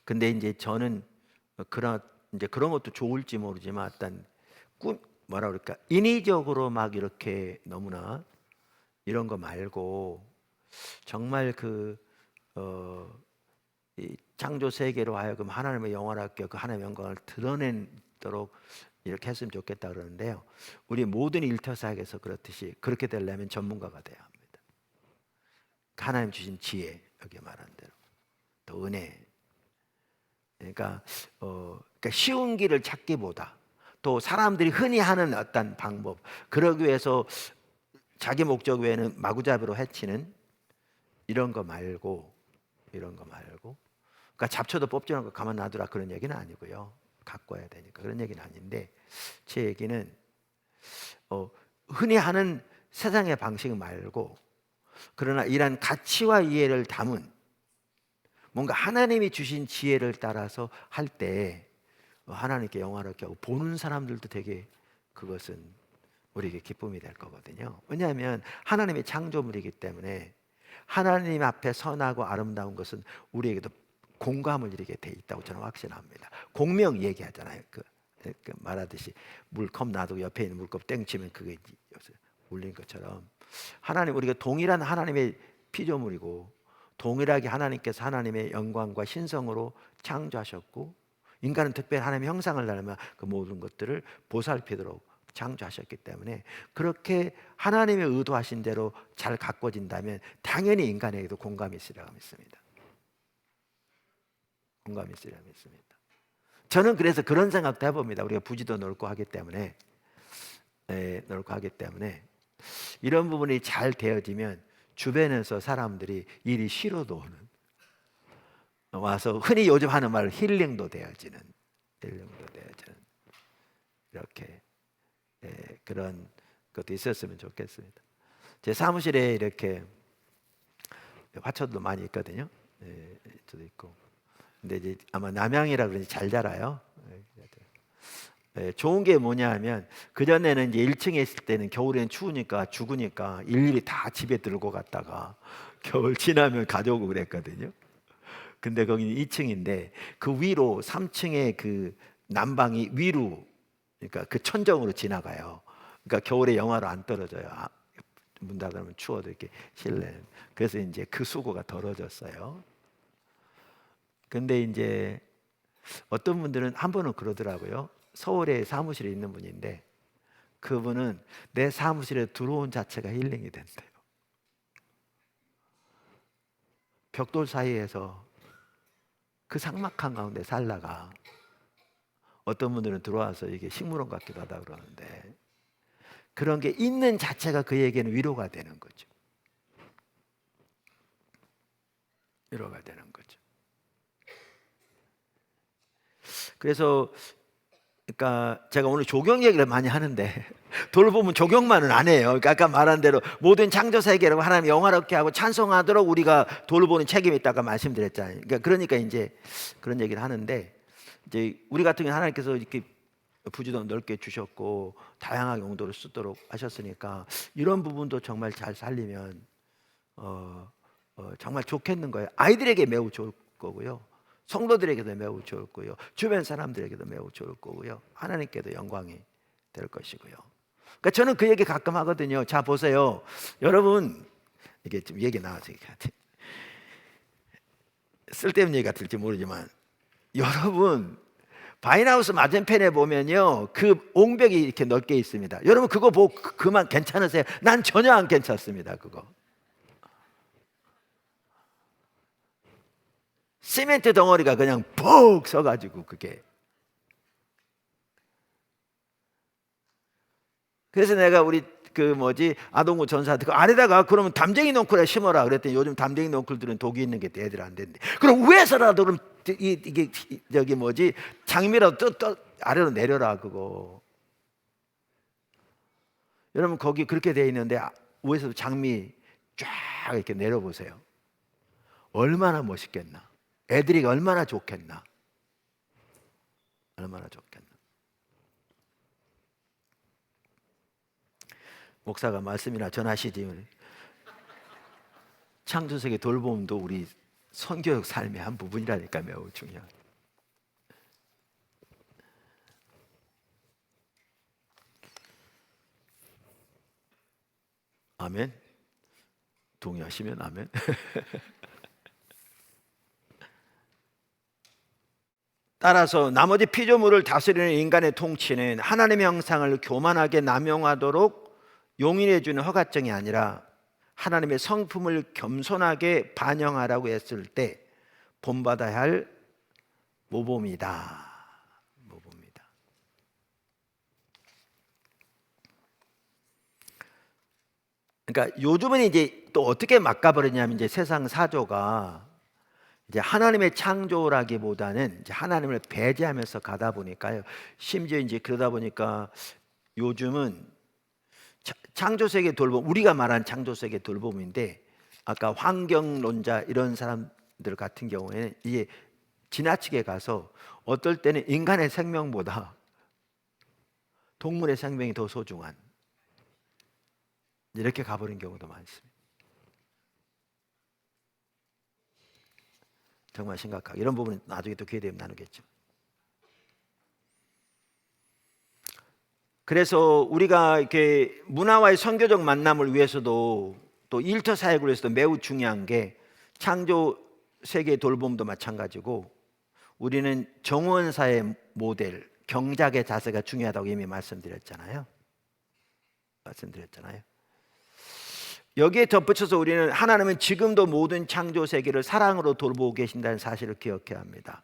근데 이제 저는 그런 것도 좋을지 모르지만 일단 뭐라 그럴까, 인위적으로 막 이렇게 너무나 이런 거 말고 정말 이 창조 세계로 하여금 하나님의 영원하게 그 하나님의 영광을 드러내도록 이렇게 했으면 좋겠다 그러는데요. 우리 모든 일터사역에서 그렇듯이 그렇게 되려면 전문가가 돼야 합니다. 하나님 주신 지혜, 여기 말한 대로 또 은혜. 그러니까 쉬운 길을 찾기보다 또 사람들이 흔히 하는 어떤 방법, 그러기 위해서 자기 목적 외에는 마구잡이로 해치는 이런 거 말고, 그러니까 잡초도 뽑지 않고 가만 놔두라 그런 얘기는 아니고요. 갖고 와야 되니까 그런 얘기는 아닌데, 제 얘기는 흔히 하는 세상의 방식 말고, 그러나 이런 가치와 이해를 담은 뭔가 하나님이 주신 지혜를 따라서 할 때 하나님께 영화롭게 하고 보는 사람들도 되게 그것은 우리에게 기쁨이 될 거거든요. 왜냐하면 하나님의 창조물이기 때문에 하나님 앞에 선하고 아름다운 것은 우리에게도 공감을 이루게 돼 있다고 저는 확신합니다. 공명 얘기하잖아요. 그 말하듯이 물컵 놔두고 옆에 있는 물컵 땡치면 그게 울린 것처럼 우리가 동일한 하나님의 피조물이고 동일하게 하나님께서 하나님의 영광과 신성으로 창조하셨고 인간은 특별히 하나님의 형상을 닮아 그 모든 것들을 보살피도록 창조하셨기 때문에 그렇게 하나님의 의도하신 대로 잘 가꿔진다면 당연히 인간에게도 공감이 있으리라고 믿습니다. 공감이 있으리라고 믿습니다. 저는 그래서 그런 생각도 해봅니다. 우리가 부지도 넓고 하기 때문에 이런 부분이 잘 되어지면 주변에서 사람들이 일이 싫어도 오는, 와서 흔히 요즘 하는 말 힐링도 되어지는, 이렇게 그런 것도 있었으면 좋겠습니다. 제 사무실에 이렇게 화초도 많이 있거든요. 저도 있고. 근데 이제 아마 남양이라 그런지 잘 자라요. 좋은 게 뭐냐 하면, 그전에는 이제 1층에 있을 때는 겨울에는 추우니까 죽으니까 일일이 다 집에 들고 갔다가 겨울 지나면 가져오고 그랬거든요. 근데 거기는 2층인데 그 위로 3층의 그 난방이 위로, 그러니까 그 천정으로 지나가요. 그러니까 겨울에 영하로 안 떨어져요. 문 닫으면 추워도 이렇게 실내. 그래서 이제 그 수고가 덜어졌어요. 근데 이제 어떤 분들은 한 번은 그러더라고요. 서울에 사무실에 있는 분인데 그분은 내 사무실에 들어온 자체가 힐링이 된대요. 벽돌 사이에서 그 삭막한 가운데 살다가 어떤 분들은 들어와서 이게 식물원 같기도 하다 그러는데, 그런 게 있는 자체가 그에게는 위로가 되는 거죠. 위로가 되는 거죠. 그래서 그러니까 제가 오늘 조경 얘기를 많이 하는데 돌보면 조경만은 안 해요. 그러니까 아까 말한 대로 모든 창조 세계라고 하나님 영화롭게 하고 찬송하도록 우리가 돌보는 책임이 있다고 말씀드렸잖아요. 그러니까 이제 그런 얘기를 하는데, 이제 우리 같은 경우 하나님께서 이렇게 부지도 넓게 주셨고 다양한 용도로 쓰도록 하셨으니까 이런 부분도 정말 잘 살리면 정말 좋겠는 거예요. 아이들에게 매우 좋을 거고요. 성도들에게도 매우 좋을 거고요. 주변 사람들에게도 매우 좋을 거고요. 하나님께도 영광이 될 것이고요. 그러니까 저는 그 얘기 가끔 하거든요. 자 보세요. 여러분, 이게 좀 얘기 나와서 쓸데없는 얘기 같을지 모르지만, 여러분 바인하우스 맞은편에 보면요 그 옹벽이 이렇게 넓게 있습니다. 여러분 그거 보고 그만 괜찮으세요? 난 전혀 안 괜찮습니다. 그거 시멘트 덩어리가 그냥 푹 서가지고 그게. 그래서 내가 우리 아동구 전사한테 그 아래다가 그러면 담쟁이 넝쿨에 심어라 그랬더니, 요즘 담쟁이 넝쿨들은 독이 있는 게 애들 안 된대. 그럼 위에서라도 그럼 이게 장미라도 아래로 내려라 그거. 여러분 거기 그렇게 돼 있는데 위에서 장미 쫙 이렇게 내려보세요. 얼마나 멋있겠나. 애들이 얼마나 좋겠나. 얼마나 좋겠나. 목사가 말씀이나 전하시지. 창조세계 돌봄도 우리 선교육 삶의 한 부분이라니까 매우 중요한. 아멘. 동의하시면 아멘. 따라서 나머지 피조물을 다스리는 인간의 통치는 하나님의 형상을 교만하게 남용하도록 용인해 주는 허가증이 아니라 하나님의 성품을 겸손하게 반영하라고 했을 때 본받아야 할 모범이다. 모범이다. 그러니까 요즘은 이제 또 어떻게 막아버리냐면, 이제 세상 사조가 이제 하나님의 창조라기보다는 이제 하나님을 배제하면서 가다 보니까요. 심지어 이제 그러다 보니까 요즘은 창조세계 돌봄, 우리가 말한 창조세계 돌봄인데, 아까 환경론자 이런 사람들 같은 경우에는 이게 지나치게 가서 어떨 때는 인간의 생명보다 동물의 생명이 더 소중한, 이렇게 가버린 경우도 많습니다. 정말 심각하게. 이런 부분은 나중에 또 기회 되면 나누겠죠. 그래서 우리가 이렇게 문화와의 선교적 만남을 위해서도, 또 일터 사역을 위해서도 매우 중요한 게 창조 세계 돌봄도 마찬가지고, 우리는 정원사의 모델, 경작의 자세가 중요하다고 이미 말씀드렸잖아요. 여기에 덧붙여서 우리는 하나님은 지금도 모든 창조 세계를 사랑으로 돌보고 계신다는 사실을 기억해야 합니다.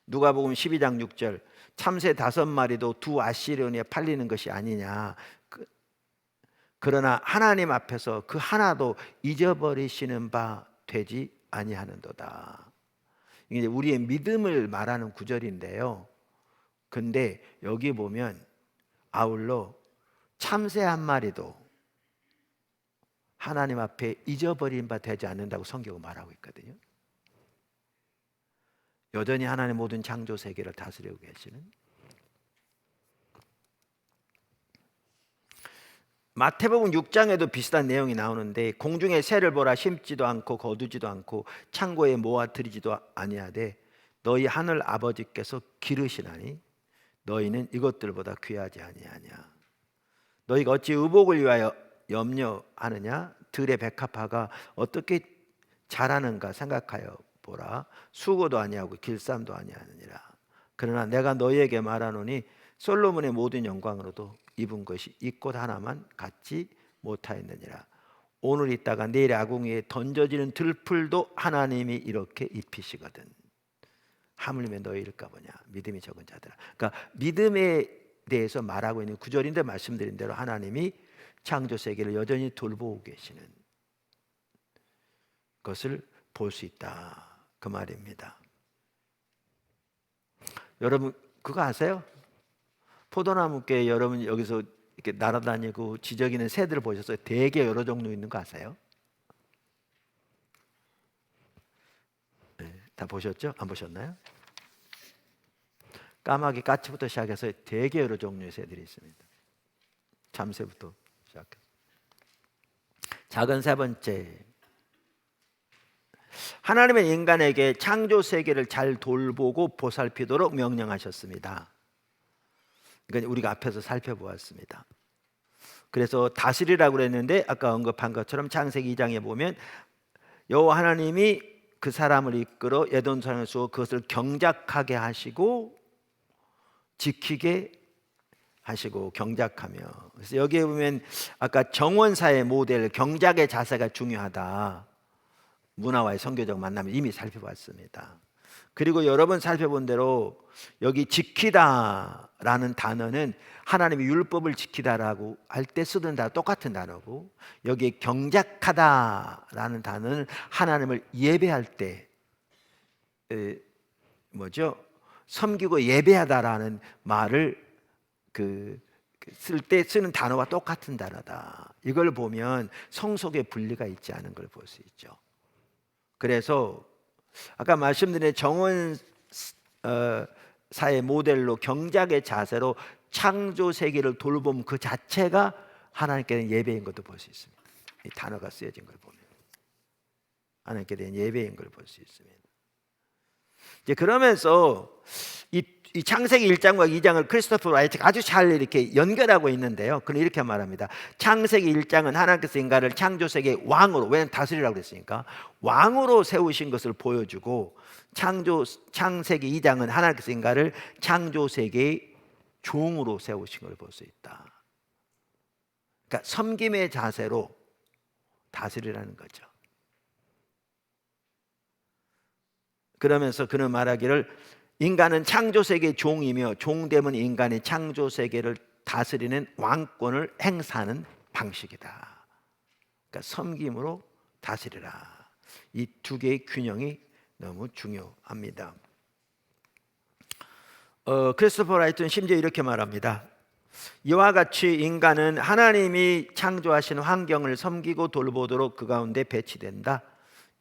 누가복음 12장 6절, 참새 5마리도 두 아시리온에 팔리는 것이 아니냐. 그러나 하나님 앞에서 그 하나도 잊어버리시는 바 되지 아니하는도다. 이게 우리의 믿음을 말하는 구절인데요. 근데 여기 보면 아울러 참새 한 마리도 하나님 앞에 잊어버린 바 되지 않는다고 성경은 말하고 있거든요. 여전히 하나님 모든 창조 세계를 다스리고 계시는. 마태복음 6장에도 비슷한 내용이 나오는데 공중의 새를 보라, 심지도 않고 거두지도 않고 창고에 모아들이지도 아니하되 너희 하늘 아버지께서 기르시나니 너희는 이것들보다 귀하지 아니하냐. 너희가 어찌 의복을 위하여 염려하느냐. 들의 백합화가 어떻게 자라는가 생각하여 보라. 수고도 아니하고 길쌈도 아니하느니라. 그러나 내가 너희에게 말하노니 솔로몬의 모든 영광으로도 입은 것이 이 꽃 하나만 갖지 못하였느니라. 오늘 있다가 내일 아궁이에 던져지는 들풀도 하나님이 이렇게 입히시거든. 하물며 너희일까 보냐. 믿음이 적은 자들아. 그러니까 믿음에 대해서 말하고 있는 구절인데 말씀드린 대로 하나님이 창조 세계를 여전히 돌보고 계시는 것을 볼 수 있다, 그 말입니다. 여러분 그거 아세요? 포도나무께 여러분 여기서 이렇게 날아다니고 지저귀는 새들을 보셨어요? 되게 여러 종류 있는 거 아세요? 네, 다 보셨죠? 안 보셨나요? 까마귀, 까치부터 시작해서 되게 여러 종류의 새들이 있습니다. 잠새부터 시작해서. 작은 세 번째, 하나님은 인간에게 창조 세계를 잘 돌보고 보살피도록 명령하셨습니다. 그러니까 우리가 앞에서 살펴보았습니다. 그래서 다스리라고 그랬는데 아까 언급한 것처럼 창세기 2장에 보면 여호와 하나님이 그 사람을 이끌어 에덴 동산에 주어 그것을 경작하게 하시고 지키게 하시고 경작하며. 그래서 여기에 보면 아까 정원사의 모델 경작의 자세가 중요하다. 문화와의 선교적 만남을 이미 살펴봤습니다. 그리고 여러 번 살펴본 대로 여기 지키다라는 단어는 하나님의 율법을 지키다라고 할 때 쓰던 단어 똑같은 단어고, 여기 경작하다라는 단어는 하나님을 예배할 때 섬기고 예배하다라는 말을 쓸 때 쓰는 단어와 똑같은 단어다. 이걸 보면 성속의 분리가 있지 않은 걸 볼 수 있죠. 그래서 아까 말씀드린 정원 사의 모델로 경작의 자세로 창조 세계를 돌봄 그 자체가 하나님께 대한 예배인 것도 볼 수 있습니다. 이 단어가 쓰여진 걸 보면 하나님께 대한 예배인 걸 볼 수 있습니다. 이제 그러면서 이 창세기 1장과 2장을 크리스토퍼 라이트가 아주 잘 이렇게 연결하고 있는데요. 그는 이렇게 말합니다. 창세기 1장은 하나님께서 인간을 창조 세계의 왕으로, 왜냐하면 다스리라고 그랬으니까 왕으로 세우신 것을 보여주고, 창세기 2장은 하나님께서 인간을 창조 세계의 종으로 세우신 걸 볼 수 있다. 그러니까 섬김의 자세로 다스리라는 거죠. 그러면서 그는 말하기를 인간은 창조세계의 종이며 종됨은 인간이 창조세계를 다스리는 왕권을 행사하는 방식이다. 그러니까 섬김으로 다스리라. 이 두 개의 균형이 너무 중요합니다. 크리스토퍼 라이트는 심지어 이렇게 말합니다. 이와 같이 인간은 하나님이 창조하신 환경을 섬기고 돌보도록 그 가운데 배치된다.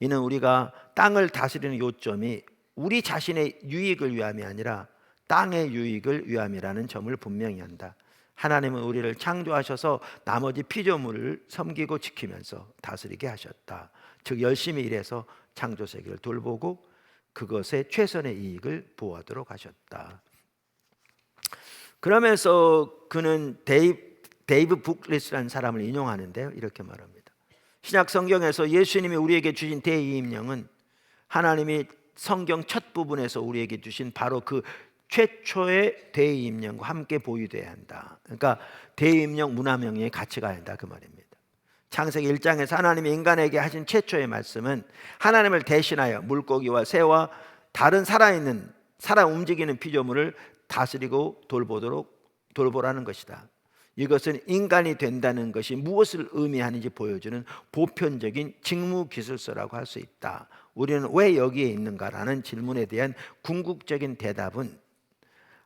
이는 우리가 땅을 다스리는 요점이 우리 자신의 유익을 위함이 아니라 땅의 유익을 위함이라는 점을 분명히 한다. 하나님은 우리를 창조하셔서 나머지 피조물을 섬기고 지키면서 다스리게 하셨다. 즉 열심히 일해서 창조 세계를 돌보고 그것에 최선의 이익을 보호하도록 하셨다. 그러면서 그는 데이브 북리스라는 사람을 인용하는데요. 이렇게 말합니다. 신약 성경에서 예수님이 우리에게 주신 대이임령은 하나님이 성경 첫 부분에서 우리에게 주신 바로 그 최초의 대임령과 함께 보유돼야 한다. 그러니까 대임령 문화명령에 같이 가야 한다, 그 말입니다. 창세기 1장에서 하나님이 인간에게 하신 최초의 말씀은 하나님을 대신하여 물고기와 새와 다른 살아 움직이는 피조물을 다스리고 돌보라는 것이다. 이것은 인간이 된다는 것이 무엇을 의미하는지 보여주는 보편적인 직무기술서라고 할 수 있다. 우리는 왜 여기에 있는가라는 질문에 대한 궁극적인 대답은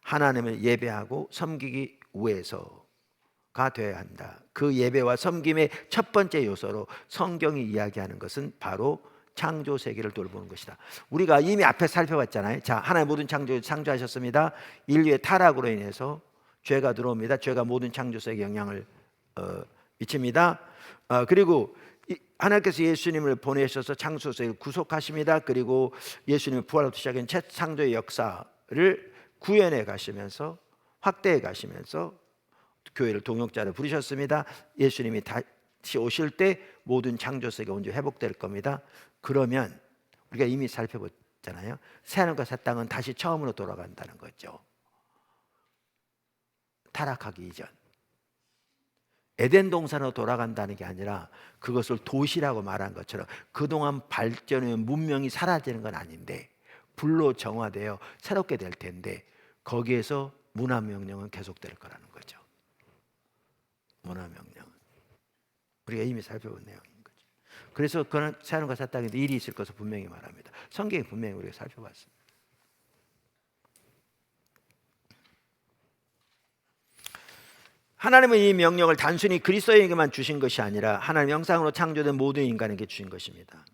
하나님을 예배하고 섬기기 위해서가 되어야 한다. 그 예배와 섬김의 첫 번째 요소로 성경이 이야기하는 것은 바로 창조 세계를 돌보는 것이다. 우리가 이미 앞에 살펴봤잖아요. 자, 하나님 모든 창조하셨습니다. 인류의 타락으로 인해서 죄가 들어옵니다. 죄가 모든 창조 세계에 영향을 미칩니다. 그리고 하나님께서 예수님을 보내셔서 창조 세계를 구속하십니다. 그리고 예수님의 부활로부터 시작한 창조의 역사를 구현해 가시면서 확대해 가시면서 교회를 동역자로 부르셨습니다. 예수님이 다시 오실 때 모든 창조 세계가 온전히 회복될 겁니다. 그러면 우리가 이미 살펴봤잖아요. 새하늘과 새 땅은 다시 처음으로 돌아간다는 거죠. 타락하기 이전 에덴 동산으로 돌아간다는 게 아니라 그것을 도시라고 말한 것처럼 그동안 발전의 문명이 사라지는 건 아닌데 불로 정화되어 새롭게 될 텐데 거기에서 문화명령은 계속될 거라는 거죠. 문화명령은 우리가 이미 살펴본 내용인 거죠. 그래서 그는 새하늘과 새 땅에 일이 있을 것을 분명히 말합니다. 성경이 분명히 우리가 살펴봤습니다. 하나님은 이 명령을 단순히 그리스도에게만 주신 것이 아니라 하나님 형상으로 창조된 모든 인간에게 주신 것입니다.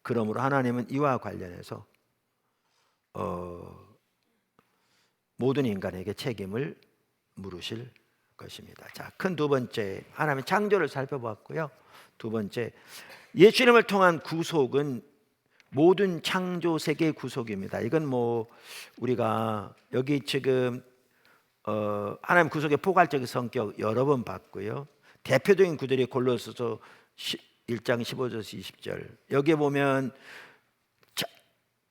그러므로 하나님은 이와 관련해서 모든 인간에게 책임을 물으실 것입니다. 자, 큰 두 번째, 하나님의 창조를 살펴봤고요. 두 번째, 예수님을 통한 구속은 모든 창조 세계의 구속입니다. 이건 우리가 여기 지금 하나님 구속의 포괄적인 성격 여러 번 봤고요. 대표적인 구절이 골로새서 1장 15절에서 20절. 여기에 보면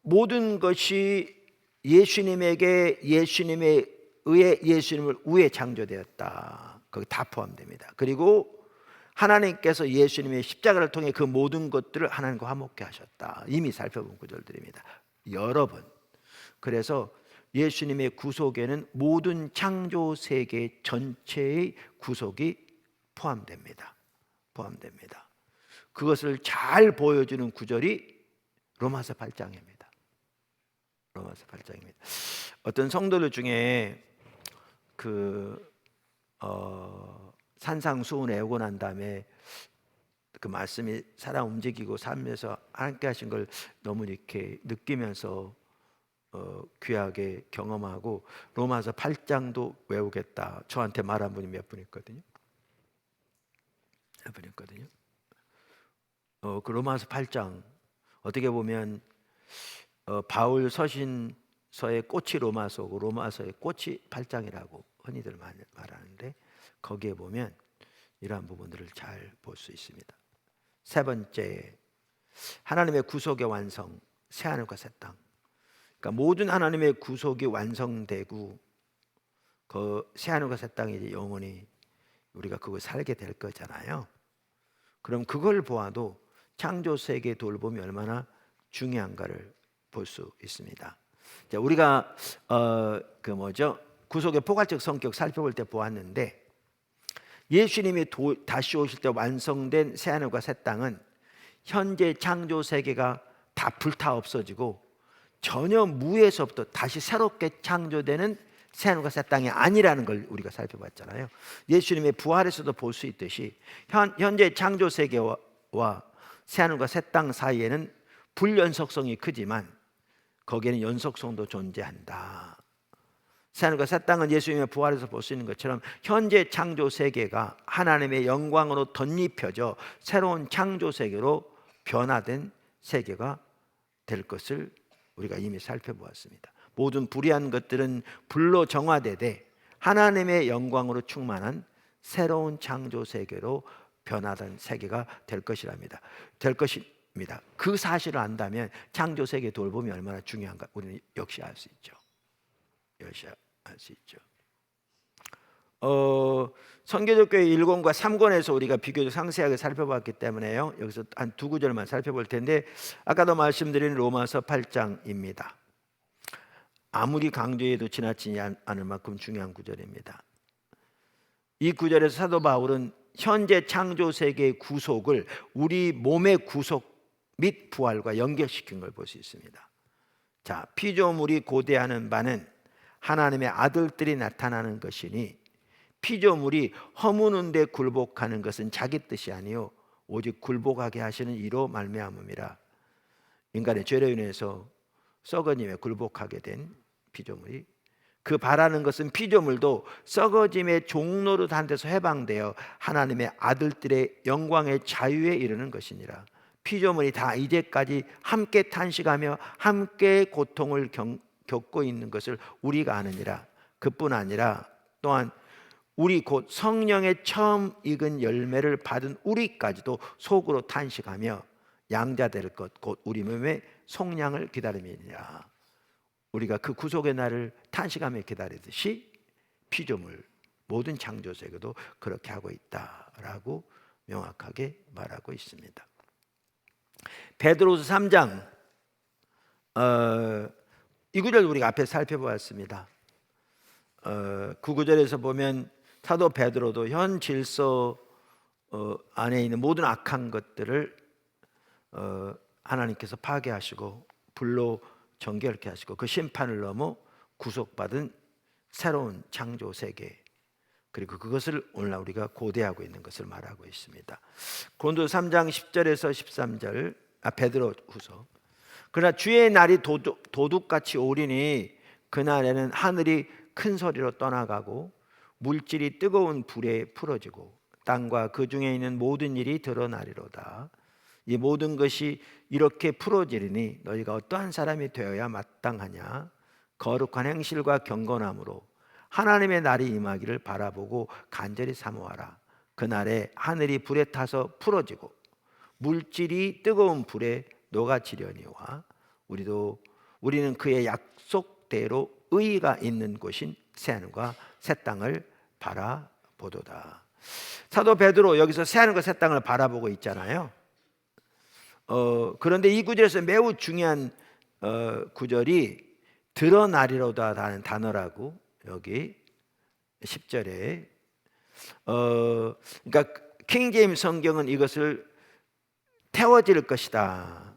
모든 것이 예수님에게 예수님에 의해 예수님을 위해 창조되었다. 거기 다 포함됩니다. 그리고 하나님께서 예수님의 십자가를 통해 그 모든 것들을 하나님과 화목케 하셨다. 이미 살펴본 구절들입니다. 여러 번. 그래서 예수님의 구속에는 모든 창조 세계 전체의 구속이 포함됩니다. 그것을 잘 보여주는 구절이 로마서 8장입니다. 어떤 성도들 중에 산상수훈 외우고 난 다음에 그 말씀이 사람 움직이고 삶에서 함께 하신 걸 너무 이렇게 느끼면서 귀하게 경험하고 로마서 8장도 외우겠다 저한테 말한 분이 몇 분 있거든요. 그 로마서 8장 어떻게 보면 바울 서신서의 꽃이 로마서고 로마서의 꽃이 8장이라고 흔히들 말하는데 거기에 보면 이러한 부분들을 잘 볼 수 있습니다. 세 번째, 하나님의 구속의 완성, 새하늘과 새 땅. 그러니까 모든 하나님의 구속이 완성되고 그 새하늘과 새 땅에 이제 영원히 우리가 그걸 살게 될 거잖아요. 그럼 그걸 보아도 창조 세계 돌봄이 얼마나 중요한가를 볼 수 있습니다. 자, 우리가 구속의 포괄적 성격 살펴볼 때 보았는데 예수님이 다시 오실 때 완성된 새하늘과 새 땅은 현재 창조 세계가 다 불타 없어지고 전혀 무에서부터 다시 새롭게 창조되는 새하늘과 새 땅이 아니라는 걸 우리가 살펴봤잖아요. 예수님의 부활에서도 볼 수 있듯이 현재 창조 세계와 새하늘과 새 땅 사이에는 불연속성이 크지만 거기에는 연속성도 존재한다. 새하늘과 새 땅은 예수님의 부활에서 볼 수 있는 것처럼 현재 창조 세계가 하나님의 영광으로 덧입혀져 새로운 창조 세계로 변화된 세계가 될 것을 우리가 이미 살펴보았습니다. 모든 불의한 것들은 불로 정화되되 하나님의 영광으로 충만한 새로운 창조 세계로 변화된 세계가 될 것이랍니다. 그 사실을 안다면 창조 세계 돌봄이 얼마나 중요한가 우리는 역시 알 수 있죠. 선교적 교회 1권과 3권에서 우리가 비교적 상세하게 살펴봤기 때문에요. 여기서 한 두 구절만 살펴볼 텐데 아까도 말씀드린 로마서 8장입니다. 아무리 강조해도 지나치지 않을 만큼 중요한 구절입니다. 이 구절에서 사도 바울은 현재 창조 세계의 구속을 우리 몸의 구속 및 부활과 연결시킨 걸 볼 수 있습니다. 자, 피조물이 고대하는 바는 하나님의 아들들이 나타나는 것이니 피조물이 허무는 데 굴복하는 것은 자기 뜻이 아니요 오직 굴복하게 하시는 이로 말미암음이라. 인간의 죄로 인해서 썩어짐에 굴복하게 된 피조물이, 그 바라는 것은 피조물도 썩어짐의 종로로 단 데서 해방되어 하나님의 아들들의 영광의 자유에 이르는 것이니라. 피조물이 다 이제까지 함께 탄식하며 함께 고통을 겪고 있는 것을 우리가 아느니라. 그뿐 아니라 또한 우리 곧 성령의 처음 익은 열매를 받은 우리까지도 속으로 탄식하며 양자될 것 곧 우리 몸의 속량을 기다림이니라. 우리가 그 구속의 날을 탄식하며 기다리듯이 피조물 모든 창조 세계도 그렇게 하고 있다라고 명확하게 말하고 있습니다. 베드로서 3장 이 구절 우리가 앞에 살펴보았습니다. 9구절에서 보면 사도 베드로도 현 질서 안에 있는 모든 악한 것들을 하나님께서 파괴하시고 불로 정결케 하시고 그 심판을 넘어 구속받은 새로운 창조 세계, 그리고 그것을 오늘날 우리가 고대하고 있는 것을 말하고 있습니다. 고린도서 3장 10절에서 13절, 베드로 후서. 그러나 주의 날이 도둑같이 오리니 그날에는 하늘이 큰 소리로 떠나가고 물질이 뜨거운 불에 풀어지고 땅과 그 중에 있는 모든 일이 드러나리로다. 이 모든 것이 이렇게 풀어지리니 너희가 어떠한 사람이 되어야 마땅하냐? 거룩한 행실과 경건함으로 하나님의 날이 임하기를 바라보고 간절히 사모하라. 그날에 하늘이 불에 타서 풀어지고 물질이 뜨거운 불에 녹아지려니와 우리는 그의 약속대로 의의가 있는 곳인 새하늘과 새 땅을 바라보도다. 사도 베드로 여기서 새하늘과 새 땅을 바라보고 있잖아요. 그런데 이 구절에서 매우 중요한 구절이 드러나리로다라는 단어라고 여기 10절에 그러니까 킹제임스 성경은 이것을 태워질 것이다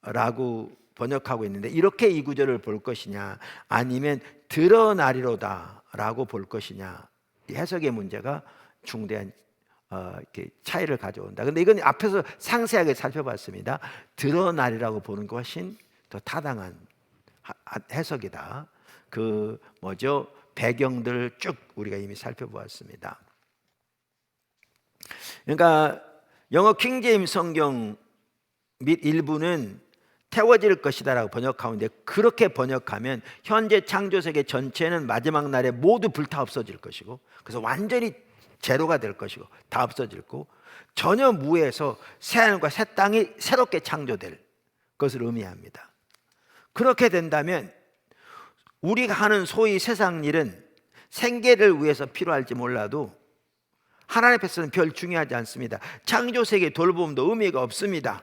라고 번역하고 있는데, 이렇게 이 구절을 볼 것이냐 아니면 드러나리로다 라고 볼 것이냐, 해석의 문제가 중대한 이렇게 차이를 가져온다. 그런데 이건 앞에서 상세하게 살펴봤습니다. 드러나리라고 보는 것이 더 타당한 해석이다. 그 뭐죠? 배경들을 쭉 우리가 이미 살펴보았습니다. 그러니까 영어 킹제임스 성경 및 일부는 태워질 것이다라고 번역하는데, 그렇게 번역하면 현재 창조세계 전체는 마지막 날에 모두 불타 없어질 것이고, 그래서 완전히 제로가 될 것이고 다 없어질 거, 전혀 무에서 새하늘과 새 땅이 새롭게 창조될 것을 의미합니다. 그렇게 된다면 우리가 하는 소위 세상 일은 생계를 위해서 필요할지 몰라도 하나님 앞에서는 별 중요하지 않습니다. 창조세계 돌봄도 의미가 없습니다.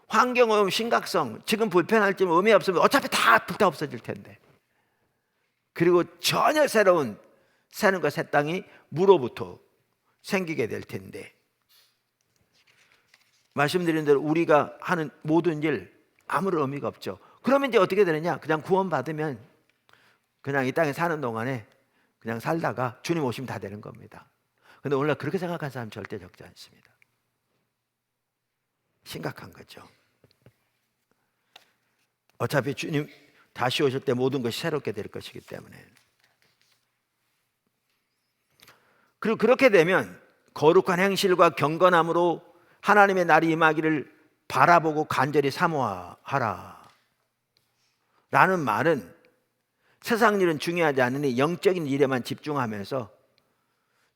환경오염 심각성 지금 불편할지 의미 없으면 어차피 다 불타 없어질 텐데, 그리고 전혀 새로운 새하늘과 새 땅이 무로부터 생기게 될 텐데, 말씀드린 대로 우리가 하는 모든 일 아무런 의미가 없죠. 그러면 이제 어떻게 되느냐? 그냥 구원받으면 그냥 이 땅에 사는 동안에 그냥 살다가 주님 오시면 다 되는 겁니다. 그런데 오늘날 그렇게 생각하는 사람 절대 적지 않습니다. 심각한 거죠. 어차피 주님 다시 오실 때 모든 것이 새롭게 될 것이기 때문에. 그리고 그렇게 되면 거룩한 행실과 경건함으로 하나님의 날이 임하기를 바라보고 간절히 사모하라 라는 말은 세상 일은 중요하지 않으니 영적인 일에만 집중하면서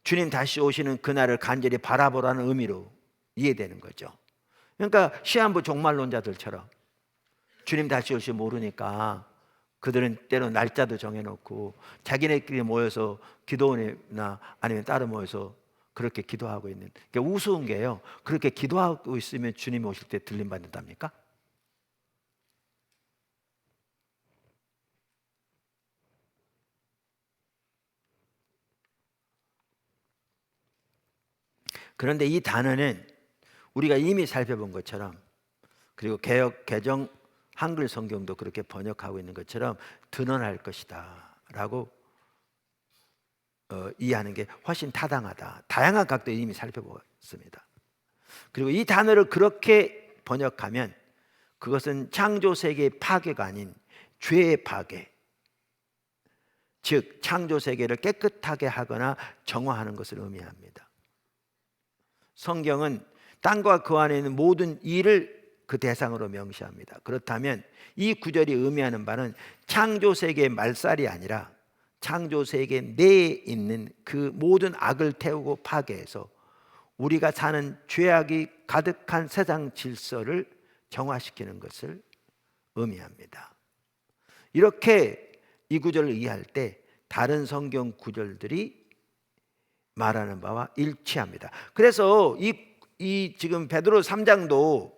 주님 다시 오시는 그날을 간절히 바라보라는 의미로 이해되는 거죠. 그러니까 시한부 종말론자들처럼 주님 다시 올지 모르니까 그들은 때로 날짜도 정해놓고 자기네끼리 모여서 기도원이나 아니면 따로 모여서 그렇게 기도하고 있는, 그러니까 우스운 게요, 그렇게 기도하고 있으면 주님이 오실 때 들림받는답니까? 그런데 이 단어는 우리가 이미 살펴본 것처럼, 그리고 개역 개정 한글 성경도 그렇게 번역하고 있는 것처럼 드러날 것이다 라고 이해하는 게 훨씬 타당하다. 다양한 각도 이미 살펴보았습니다. 그리고 이 단어를 그렇게 번역하면 그것은 창조 세계의 파괴가 아닌 죄의 파괴, 즉 창조 세계를 깨끗하게 하거나 정화하는 것을 의미합니다. 성경은 땅과 그 안에 있는 모든 일을 그 대상으로 명시합니다. 그렇다면 이 구절이 의미하는 바는 창조 세계의 말살이 아니라 창조 세계 내에 있는 그 모든 악을 태우고 파괴해서 우리가 사는 죄악이 가득한 세상 질서를 정화시키는 것을 의미합니다. 이렇게 이 구절을 이해할 때 다른 성경 구절들이 말하는 바와 일치합니다. 그래서 이 지금 베드로 3장도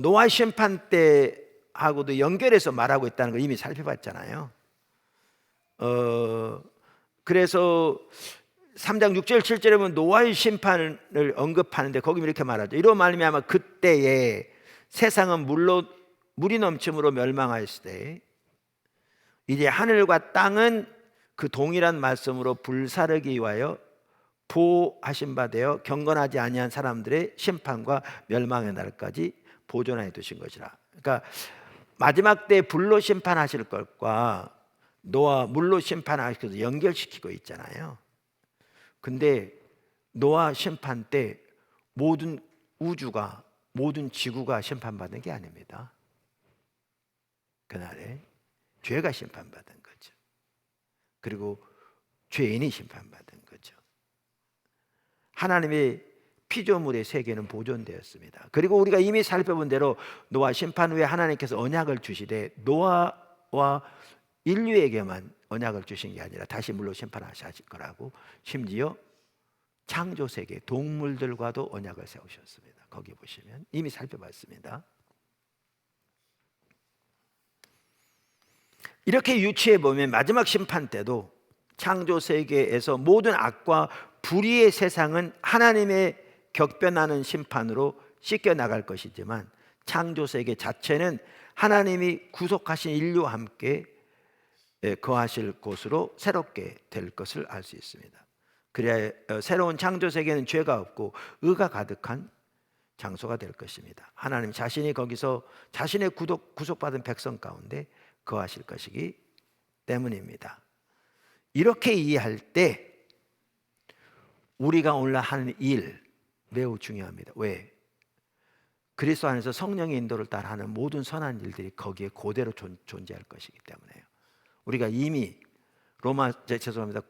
노아 심판 때하고도 연결해서 말하고 있다는 걸 이미 살펴봤잖아요. 그래서 3장 6절 7절에 보면 노아의 심판을 언급하는데 거기 이렇게 말하죠. 이로 말미암아 그때에 세상은 물이 넘침으로 멸망하였으되 이제 하늘과 땅은 그 동일한 말씀으로 불사르기 위하여 보호하신 바 되어 경건하지 아니한 사람들의 심판과 멸망의 날까지 보존하여 두신 것이라. 그러니까 마지막 때 불로 심판하실 것과 노아 물로 심판하실 것을 연결시키고 있잖아요. 근데 노아 심판 때 모든 우주가, 모든 지구가 심판받은 게 아닙니다. 그날에 죄가 심판받은 거죠. 그리고 죄인이 심판받은 거죠. 하나님의 피조물의 세계는 보존되었습니다. 그리고 우리가 이미 살펴본 대로 노아 심판 후에 하나님께서 언약을 주시되 노아와 인류에게만 언약을 주신 게 아니라 다시 물로 심판하실 거라고, 심지어 창조 세계 동물들과도 언약을 세우셨습니다. 거기 보시면 이미 살펴봤습니다. 이렇게 유추해 보면 마지막 심판 때도 창조 세계에서 모든 악과 불의의 세상은 하나님의 격변하는 심판으로 씻겨 나갈 것이지만 창조 세계 자체는 하나님이 구속하신 인류와 함께 거하실 곳으로 새롭게 될 것을 알 수 있습니다. 그래야 새로운 창조 세계는 죄가 없고 의가 가득한 장소가 될 것입니다. 하나님 자신이 거기서 자신의 구속받은 백성 가운데 거하실 것이기 때문입니다. 이렇게 이해할 때 우리가 오늘 하는 일 매우 중요합니다. 왜? 그리스도 안에서 성령의 인도를 따라하는 모든 선한 일들이 거기에 그대로 존재할 것이기 때문에요. 우리가 이미 죄송합니다.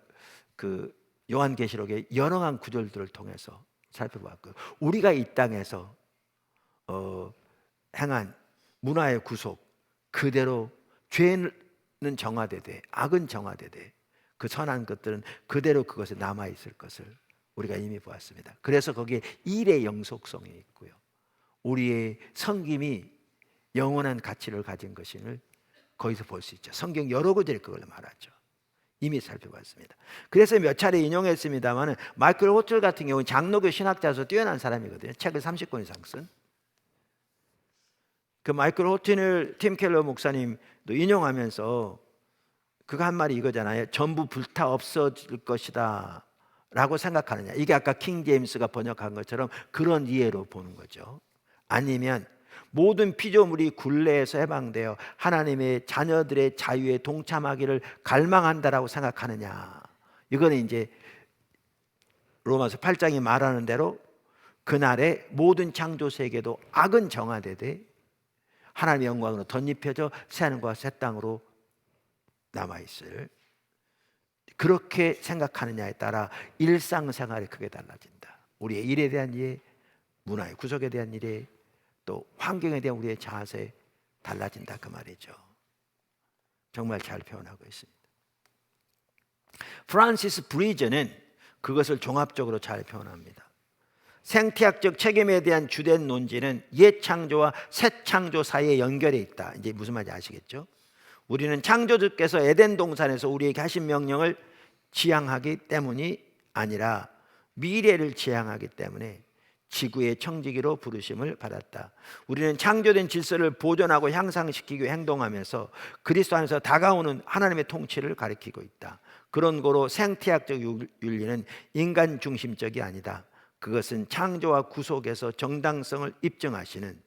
그 요한계시록의 여러 구절들을 통해서 살펴봤고요. 우리가 이 땅에서 행한 문화의 구속 그대로, 죄는 정화되되 악은 정화되되 그 선한 것들은 그대로 그것에 남아 있을 것을 우리가 이미 보았습니다. 그래서 거기에 일의 영속성이 있고요, 우리의 섬김이 영원한 가치를 가진 것임을 거기서 볼 수 있죠. 성경 여러 구절이 그걸 말하죠. 이미 살펴봤습니다. 그래서 몇 차례 인용했습니다만 마이클 호틀 같은 경우는 장로교 신학자로서 뛰어난 사람이거든요. 책을 30권 이상 쓴. 그 마이클 호튼을 팀 켈러 목사님도 인용하면서 그가 한 말이 이거잖아요. 전부 불타 없어질 것이다 라고 생각하느냐. 이게 아까 킹 제임스가 번역한 것처럼 그런 이해로 보는 거죠. 아니면 모든 피조물이 굴레에서 해방되어 하나님의 자녀들의 자유에 동참하기를 갈망한다라고 생각하느냐. 이거는 이제 로마서 8장이 말하는 대로 그날에 모든 창조 세계도 악은 정화되되 하나님의 영광으로 덧입혀져 새하늘과 새 땅으로 남아있을, 그렇게 생각하느냐에 따라 일상생활이 크게 달라진다. 우리의 일에 대한 이해, 문화의 구속에 대한 이해, 또 환경에 대한 우리의 자세 달라진다 그 말이죠. 정말 잘 표현하고 있습니다. 프란시스 브리저는 그것을 종합적으로 잘 표현합니다. 생태학적 책임에 대한 주된 논지는 옛 창조와 새 창조 사이에 연결해 있다. 이제 무슨 말인지 아시겠죠? 우리는 창조주께서 에덴 동산에서 우리에게 하신 명령을 지향하기 때문이 아니라 미래를 지향하기 때문에 지구의 청지기로 부르심을 받았다. 우리는 창조된 질서를 보존하고 향상시키고 행동하면서 그리스도 안에서 다가오는 하나님의 통치를 가리키고 있다. 그런 거로 생태학적 윤리는 인간 중심적이 아니다. 그것은 창조와 구속에서 정당성을 입증하시는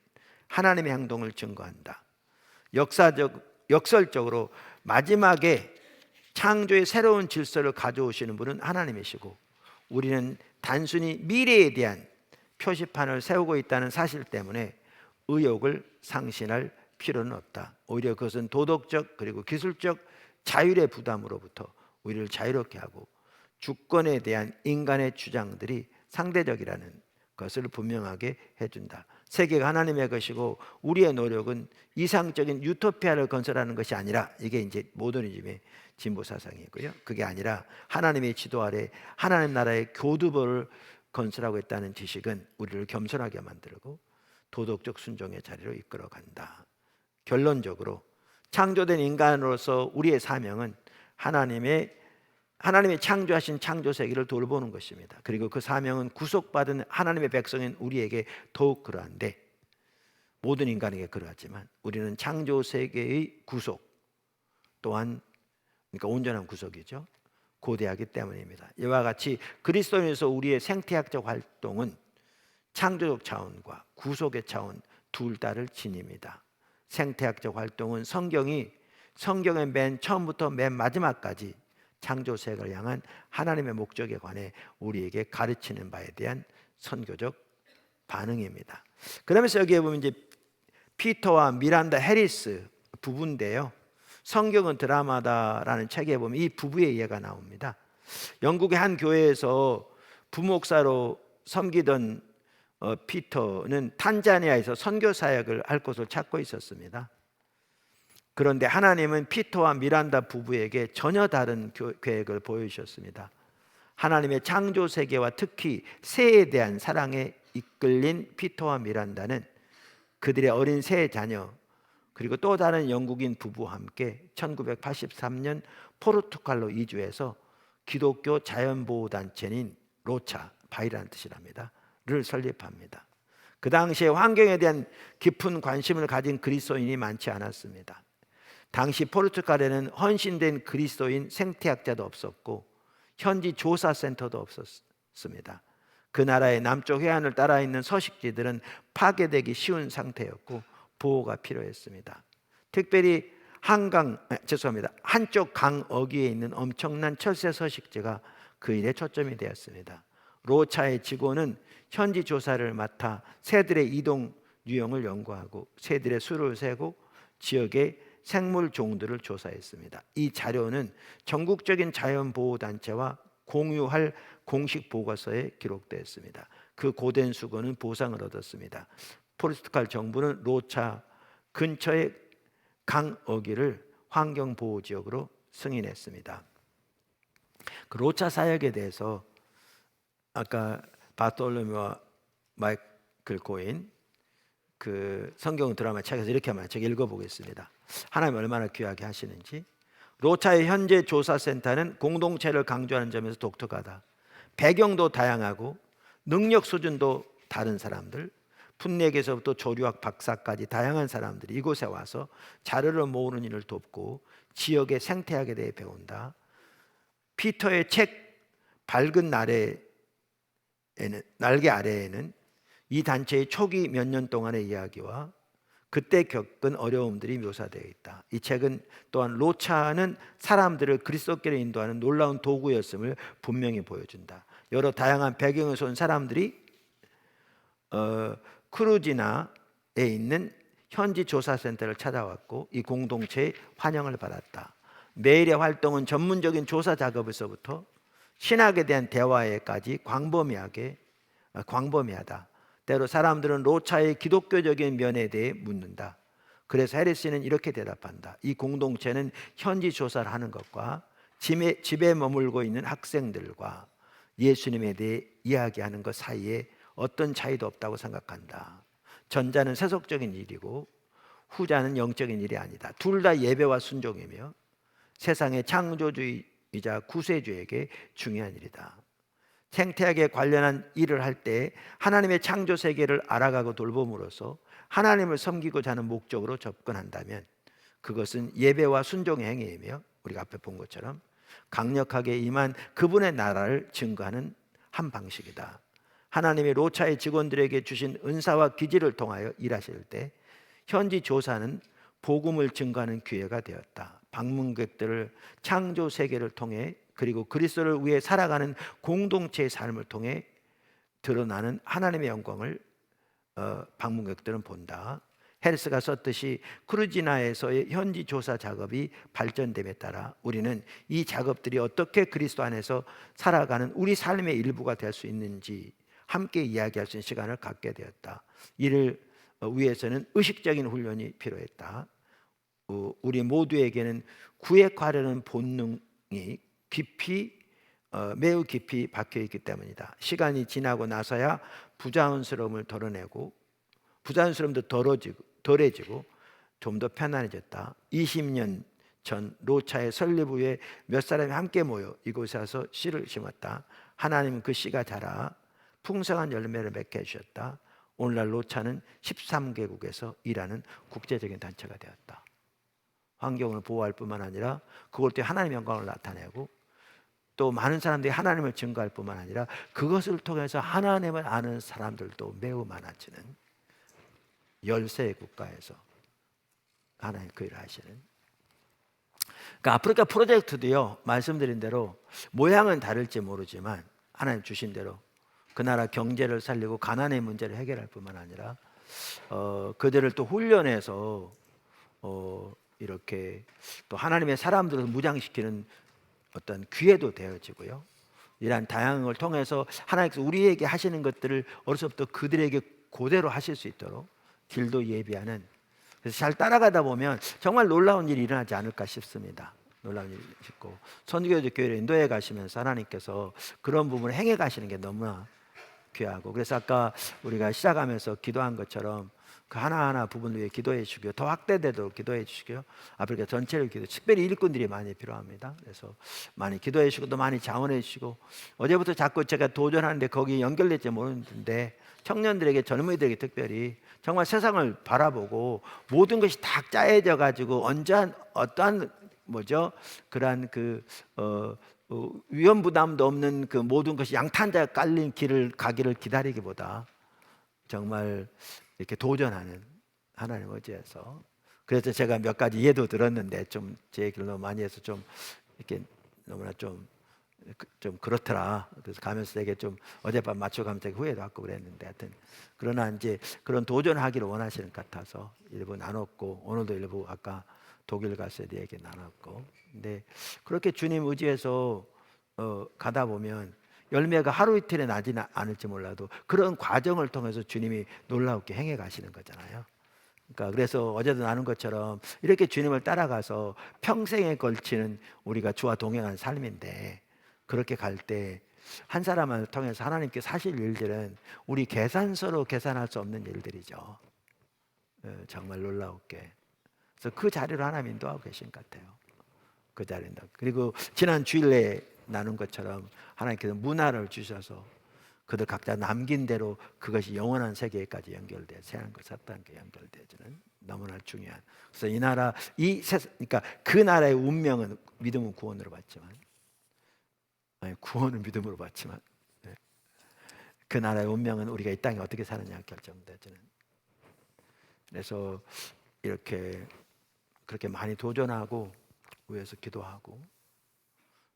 하나님의 행동을 증거한다. 역설적으로 마지막에 창조의 새로운 질서를 가져오시는 분은 하나님이시고, 우리는 단순히 미래에 대한 표시판을 세우고 있다는 사실 때문에 의욕을 상실할 필요는 없다. 오히려 그것은 도덕적 그리고 기술적 자율의 부담으로부터 우리를 자유롭게 하고, 주권에 대한 인간의 주장들이 상대적이라는 것을 분명하게 해준다. 세계가 하나님의 것이고 우리의 노력은 이상적인 유토피아를 건설하는 것이 아니라, 이게 이제 모더니즘의 진보 사상이고요. 그게 아니라 하나님의 지도 아래 하나님 나라의 교두보를 건설하고 있다는 지식은 우리를 겸손하게 만들고 도덕적 순종의 자리로 이끌어간다. 결론적으로 창조된 인간으로서 우리의 사명은 하나님이 창조하신 창조 세계를 돌보는 것입니다. 그리고 그 사명은 구속받은 하나님의 백성인 우리에게 더욱 그러한데, 모든 인간에게 그러하지만 우리는 창조 세계의 구속 또한, 그러니까 온전한 구속이죠, 고대하기 때문입니다. 이와 같이 그리스도인에서 우리의 생태학적 활동은 창조적 차원과 구속의 차원 둘 다를 지닙니다. 생태학적 활동은 성경의 맨 처음부터 맨 마지막까지 창조 세계를 향한 하나님의 목적에 관해 우리에게 가르치는 바에 대한 선교적 반응입니다. 그러면서 여기에 보면 이제 피터와 미란다 해리스 부부인데요, 성경은 드라마다라는 책에 보면 이 부부의 예가 나옵니다. 영국의 한 교회에서 부목사로 섬기던 피터는 탄자니아에서 선교 사역을 할 곳을 찾고 있었습니다. 그런데 하나님은 피터와 미란다 부부에게 전혀 다른 계획을 보여주셨습니다. 하나님의 창조 세계와 특히 새에 대한 사랑에 이끌린 피터와 미란다는 그들의 어린 새 자녀, 그리고 또 다른 영국인 부부와 함께 1983년 포르투갈로 이주해서 기독교 자연보호단체인 로차, 바위라는 뜻이랍니다, 를 설립합니다. 그 당시에 환경에 대한 깊은 관심을 가진 그리스도인이 많지 않았습니다. 당시 포르투갈에는 헌신된 그리스도인 생태학자도 없었고 현지 조사센터도 없었습니다. 그 나라의 남쪽 해안을 따라 있는 서식지들은 파괴되기 쉬운 상태였고 보호가 필요했습니다. 특별히 한쪽 강 어귀에 있는 엄청난 철새 서식지가 그 일에 초점이 되었습니다. 로차의 직원은 현지 조사를 맡아 새들의 이동 유형을 연구하고 새들의 수를 세고 지역의 생물 종들을 조사했습니다. 이 자료는 전국적인 자연보호단체와 공유할 공식 보고서에 기록되었습니다. 그 고된 수고는 보상을 얻었습니다. 포르투갈 정부는 로차 근처의 강 어귀를 환경보호지역으로 승인했습니다. 그 로차 사역에 대해서 아까 바톨로메와 마이클 고인 그 성경 드라마 책에서 이렇게 말해요. 제가 읽어보겠습니다. 하나님 얼마나 귀하게 하시는지. 로차의 현재 조사센터는 공동체를 강조하는 점에서 독특하다. 배경도 다양하고 능력 수준도 다른 사람들, 풋내에서부터 조류학 박사까지 다양한 사람들이 이곳에 와서 자료를 모으는 일을 돕고 지역의 생태학에 대해 배운다. 피터의 책 밝은 날개 아래에는 이 단체의 초기 몇 년 동안의 이야기와 그때 겪은 어려움들이 묘사되어 있다. 이 책은 또한 로차는 사람들을 그리스도께로 인도하는 놀라운 도구였음을 분명히 보여준다. 여러 다양한 배경에서 온 사람들이 크루지나에 있는 현지 조사센터를 찾아왔고 이 공동체의 환영을 받았다. 매일의 활동은 전문적인 조사 작업에서부터 신학에 대한 대화에까지 광범위하다. 때로 사람들은 로차의 기독교적인 면에 대해 묻는다. 그래서 해리스는 이렇게 대답한다. 이 공동체는 현지 조사를 하는 것과 집에 머물고 있는 학생들과 예수님에 대해 이야기하는 것 사이에 어떤 차이도 없다고 생각한다. 전자는 세속적인 일이고 후자는 영적인 일이 아니다. 둘 다 예배와 순종이며 세상의 창조주의이자 구세주에게 중요한 일이다. 생태학에 관련한 일을 할 때 하나님의 창조 세계를 알아가고 돌봄으로써 하나님을 섬기고자 하는 목적으로 접근한다면 그것은 예배와 순종의 행위이며 우리가 앞에 본 것처럼 강력하게 임한 그분의 나라를 증거하는 한 방식이다. 하나님이 로차의 직원들에게 주신 은사와 기지를 통하여 일하실 때 현지 조사는 복음을 증거하는 기회가 되었다. 방문객들을 창조 세계를 통해 그리고 그리스도를 위해 살아가는 공동체의 삶을 통해 드러나는 하나님의 영광을 방문객들은 본다. 헤르스가 썼듯이 크루지나에서의 현지 조사 작업이 발전됨에 따라 우리는 이 작업들이 어떻게 그리스도 안에서 살아가는 우리 삶의 일부가 될 수 있는지 함께 이야기할 수 있는 시간을 갖게 되었다. 이를 위해서는 의식적인 훈련이 필요했다. 우리 모두에게는 구획하려는 본능이 매우 깊이 박혀 있기 때문이다. 시간이 지나고 나서야 부자연스러움을 덜어내고 부자연스러움도 덜해지고 좀 더 편안해졌다. 20년 전 로차의 설립 후에 몇 사람이 함께 모여 이곳에 와서 씨를 심었다. 하나님은 그 씨가 자라 풍성한 열매를 맺게 해주셨다. 오늘날 로차는 13개국에서 일하는 국제적인 단체가 되었다. 환경을 보호할 뿐만 아니라 그걸 때 하나님의 영광을 나타내고 또 많은 사람들이 하나님을 증거할 뿐만 아니라 그것을 통해서 하나님을 아는 사람들도 매우 많아지는 13의 국가에서 하나님 그 일을 하시는. 그러니까 아프리카 프로젝트도요, 말씀드린 대로 모양은 다를지 모르지만 하나님 주신 대로 그 나라 경제를 살리고 가난의 문제를 해결할 뿐만 아니라 그들을 또 훈련해서 이렇게 또 하나님의 사람들을 무장시키는 어떤 기회도 되어지고요. 이러한 다양한 걸 통해서 하나님께서 우리에게 하시는 것들을 어려서부터 그들에게 그대로 하실 수 있도록 길도 예비하는, 그래서 잘 따라가다 보면 정말 놀라운 일이 일어나지 않을까 싶습니다. 놀라운 일이 있고 선교적 교회를 인도해 가시면서 하나님께서 그런 부분을 행해 가시는 게 너무나 귀하고, 그래서 아까 우리가 시작하면서 기도한 것처럼 그 하나하나 부분을 위해 기도해 주시고요. 더 확대되도록 기도해 주시고요. 아프리카 전체를 특별히 일꾼들이 많이 필요합니다. 그래서 많이 기도해 주시고 또 많이 자원해 주시고, 어제부터 자꾸 제가 도전하는데 거기 연결될지 모르는데 청년들에게, 젊은이들에게 특별히 정말 세상을 바라보고 모든 것이 다 짜여져 가지고 어떠한 그러한 위험 부담도 없는 그 모든 것이 양탄자가 깔린 길을 가기를 기다리기보다 정말 이렇게 도전하는 하나님 의지에서, 그래서 제가 몇 가지 예도 들었는데 좀 제 얘기를 너무 많이 해서 좀 이렇게 너무나 좀 그렇더라. 그래서 가면서 되게 좀 어젯밤 맞춰가면서 되게 후회도 하고 그랬는데, 하여튼 그러나 이제 그런 도전하기를 원하시는 것 같아서 일부 나눴고, 오늘도 일부 아까 독일 갔을 때 얘기 나눴고, 근데 그렇게 주님 의지해서 가다 보면 열매가 하루 이틀에 나지는 않을지 몰라도 그런 과정을 통해서 주님이 놀랍게 행해 가시는 거잖아요. 그러니까 그래서 어제도 나눈 것처럼 이렇게 주님을 따라가서 평생에 걸치는 우리가 주와 동행한 삶인데, 그렇게 갈 때 한 사람을 통해서 하나님께 사실 일들은 우리 계산서로 계산할 수 없는 일들이죠. 정말 놀랍게. 그래서 그 자리로 하나님 인도하고 계신 것 같아요. 그 자리인다. 그리고 지난 주일에 나눈 것처럼 하나님께서 문화를 주셔서 그들 각자 남긴 대로 그것이 영원한 세계까지 연결돼, 새하늘과 새 땅과 연결되어지는 너무나 중요한. 그래서 이 나라, 그러니까 그 나라의 운명은 믿음은 구원으로 받지만, 구원은 믿음으로 받지만, 그 나라의 운명은 우리가 이 땅에 어떻게 사느냐 결정되어지는. 그래서 이렇게 그렇게 많이 도전하고 위해서 기도하고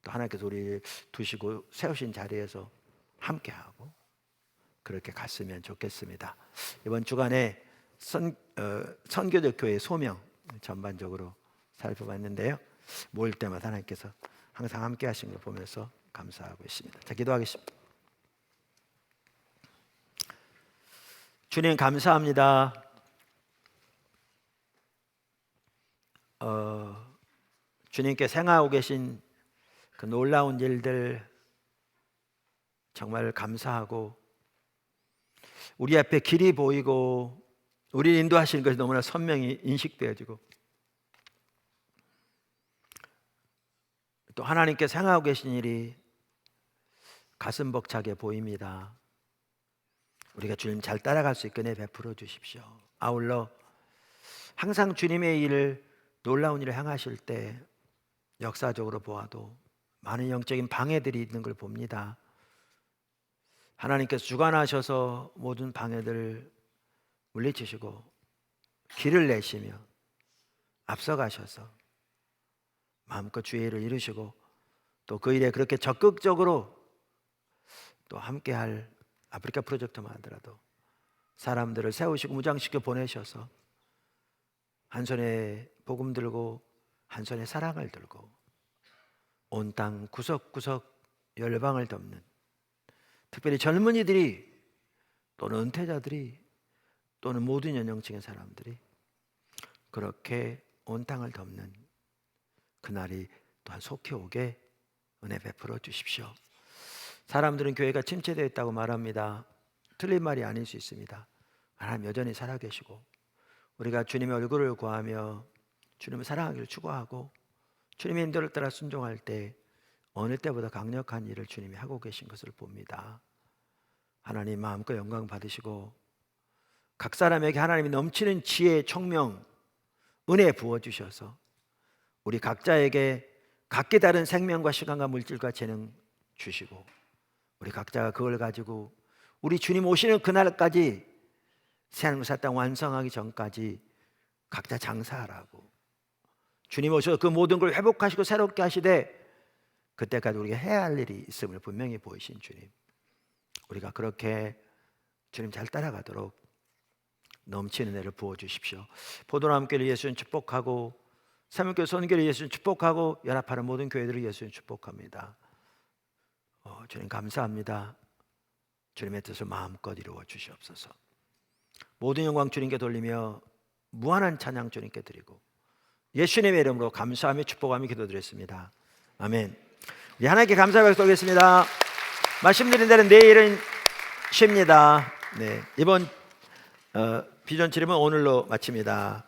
또 하나님께서 우리 두시고 세우신 자리에서 함께하고 그렇게 갔으면 좋겠습니다. 이번 주간에 선교적 교회의 소명 전반적으로 살펴봤는데요, 모일 때마다 하나님께서 항상 함께 하신 걸 보면서 감사하고 있습니다. 자, 기도하겠습니다. 주님 감사합니다. 주님께 행하고 계신 그 놀라운 일들 정말 감사하고, 우리 앞에 길이 보이고 우리를 인도하시는 것이 너무나 선명히 인식되어지고, 또 하나님께서 행하고 계신 일이 가슴 벅차게 보입니다. 우리가 주님 잘 따라갈 수 있게 은혜 베풀어 주십시오. 아울러 항상 주님의 일을, 놀라운 일을 행하실 때 역사적으로 보아도 많은 영적인 방해들이 있는 걸 봅니다. 하나님께서 주관하셔서 모든 방해들을 물리치시고 길을 내시며 앞서가셔서 마음껏 주의 일을 이루시고 또 그 일에 그렇게 적극적으로 또 함께할 아프리카 프로젝트만 하더라도 사람들을 세우시고 무장시켜 보내셔서 한 손에 복음 들고 한 손에 사랑을 들고 온 땅 구석구석 열방을 덮는, 특별히 젊은이들이 또는 은퇴자들이 또는 모든 연령층의 사람들이 그렇게 온 땅을 덮는 그날이 또한 속히 오게 은혜 베풀어 주십시오. 사람들은 교회가 침체되어 있다고 말합니다. 틀린 말이 아닐 수 있습니다. 하나님 여전히 살아계시고 우리가 주님의 얼굴을 구하며 주님을 사랑하기를 추구하고 주님의 인도를 따라 순종할 때 어느 때보다 강력한 일을 주님이 하고 계신 것을 봅니다. 하나님 마음껏 영광 받으시고 각 사람에게 하나님이 넘치는 지혜, 총명, 은혜 부어주셔서 우리 각자에게 각기 다른 생명과 시간과 물질과 재능 주시고 우리 각자가 그걸 가지고 우리 주님 오시는 그날까지 새하늘과 새 땅 완성하기 전까지 각자 장사하라고, 주님 오셔서 그 모든 걸 회복하시고 새롭게 하시되 그때까지 우리가 해야 할 일이 있음을 분명히 보이신 주님, 우리가 그렇게 주님 잘 따라가도록 넘치는 은혜를 부어주십시오. 포도나무교회를 예수님 축복하고 사명교회 선교를 예수님 축복하고 연합하는 모든 교회들을 예수님 축복합니다. 주님 감사합니다. 주님의 뜻을 마음껏 이루어 주시옵소서. 모든 영광 주님께 돌리며 무한한 찬양 주님께 드리고 예수님의 이름으로 감사하며 축복하며 기도드렸습니다. 아멘. 우리 하나님께 감사의 박수 드리겠습니다. 말씀드린 대로 내일은 쉽니다. 네, 이번 비전 치료는 오늘로 마칩니다.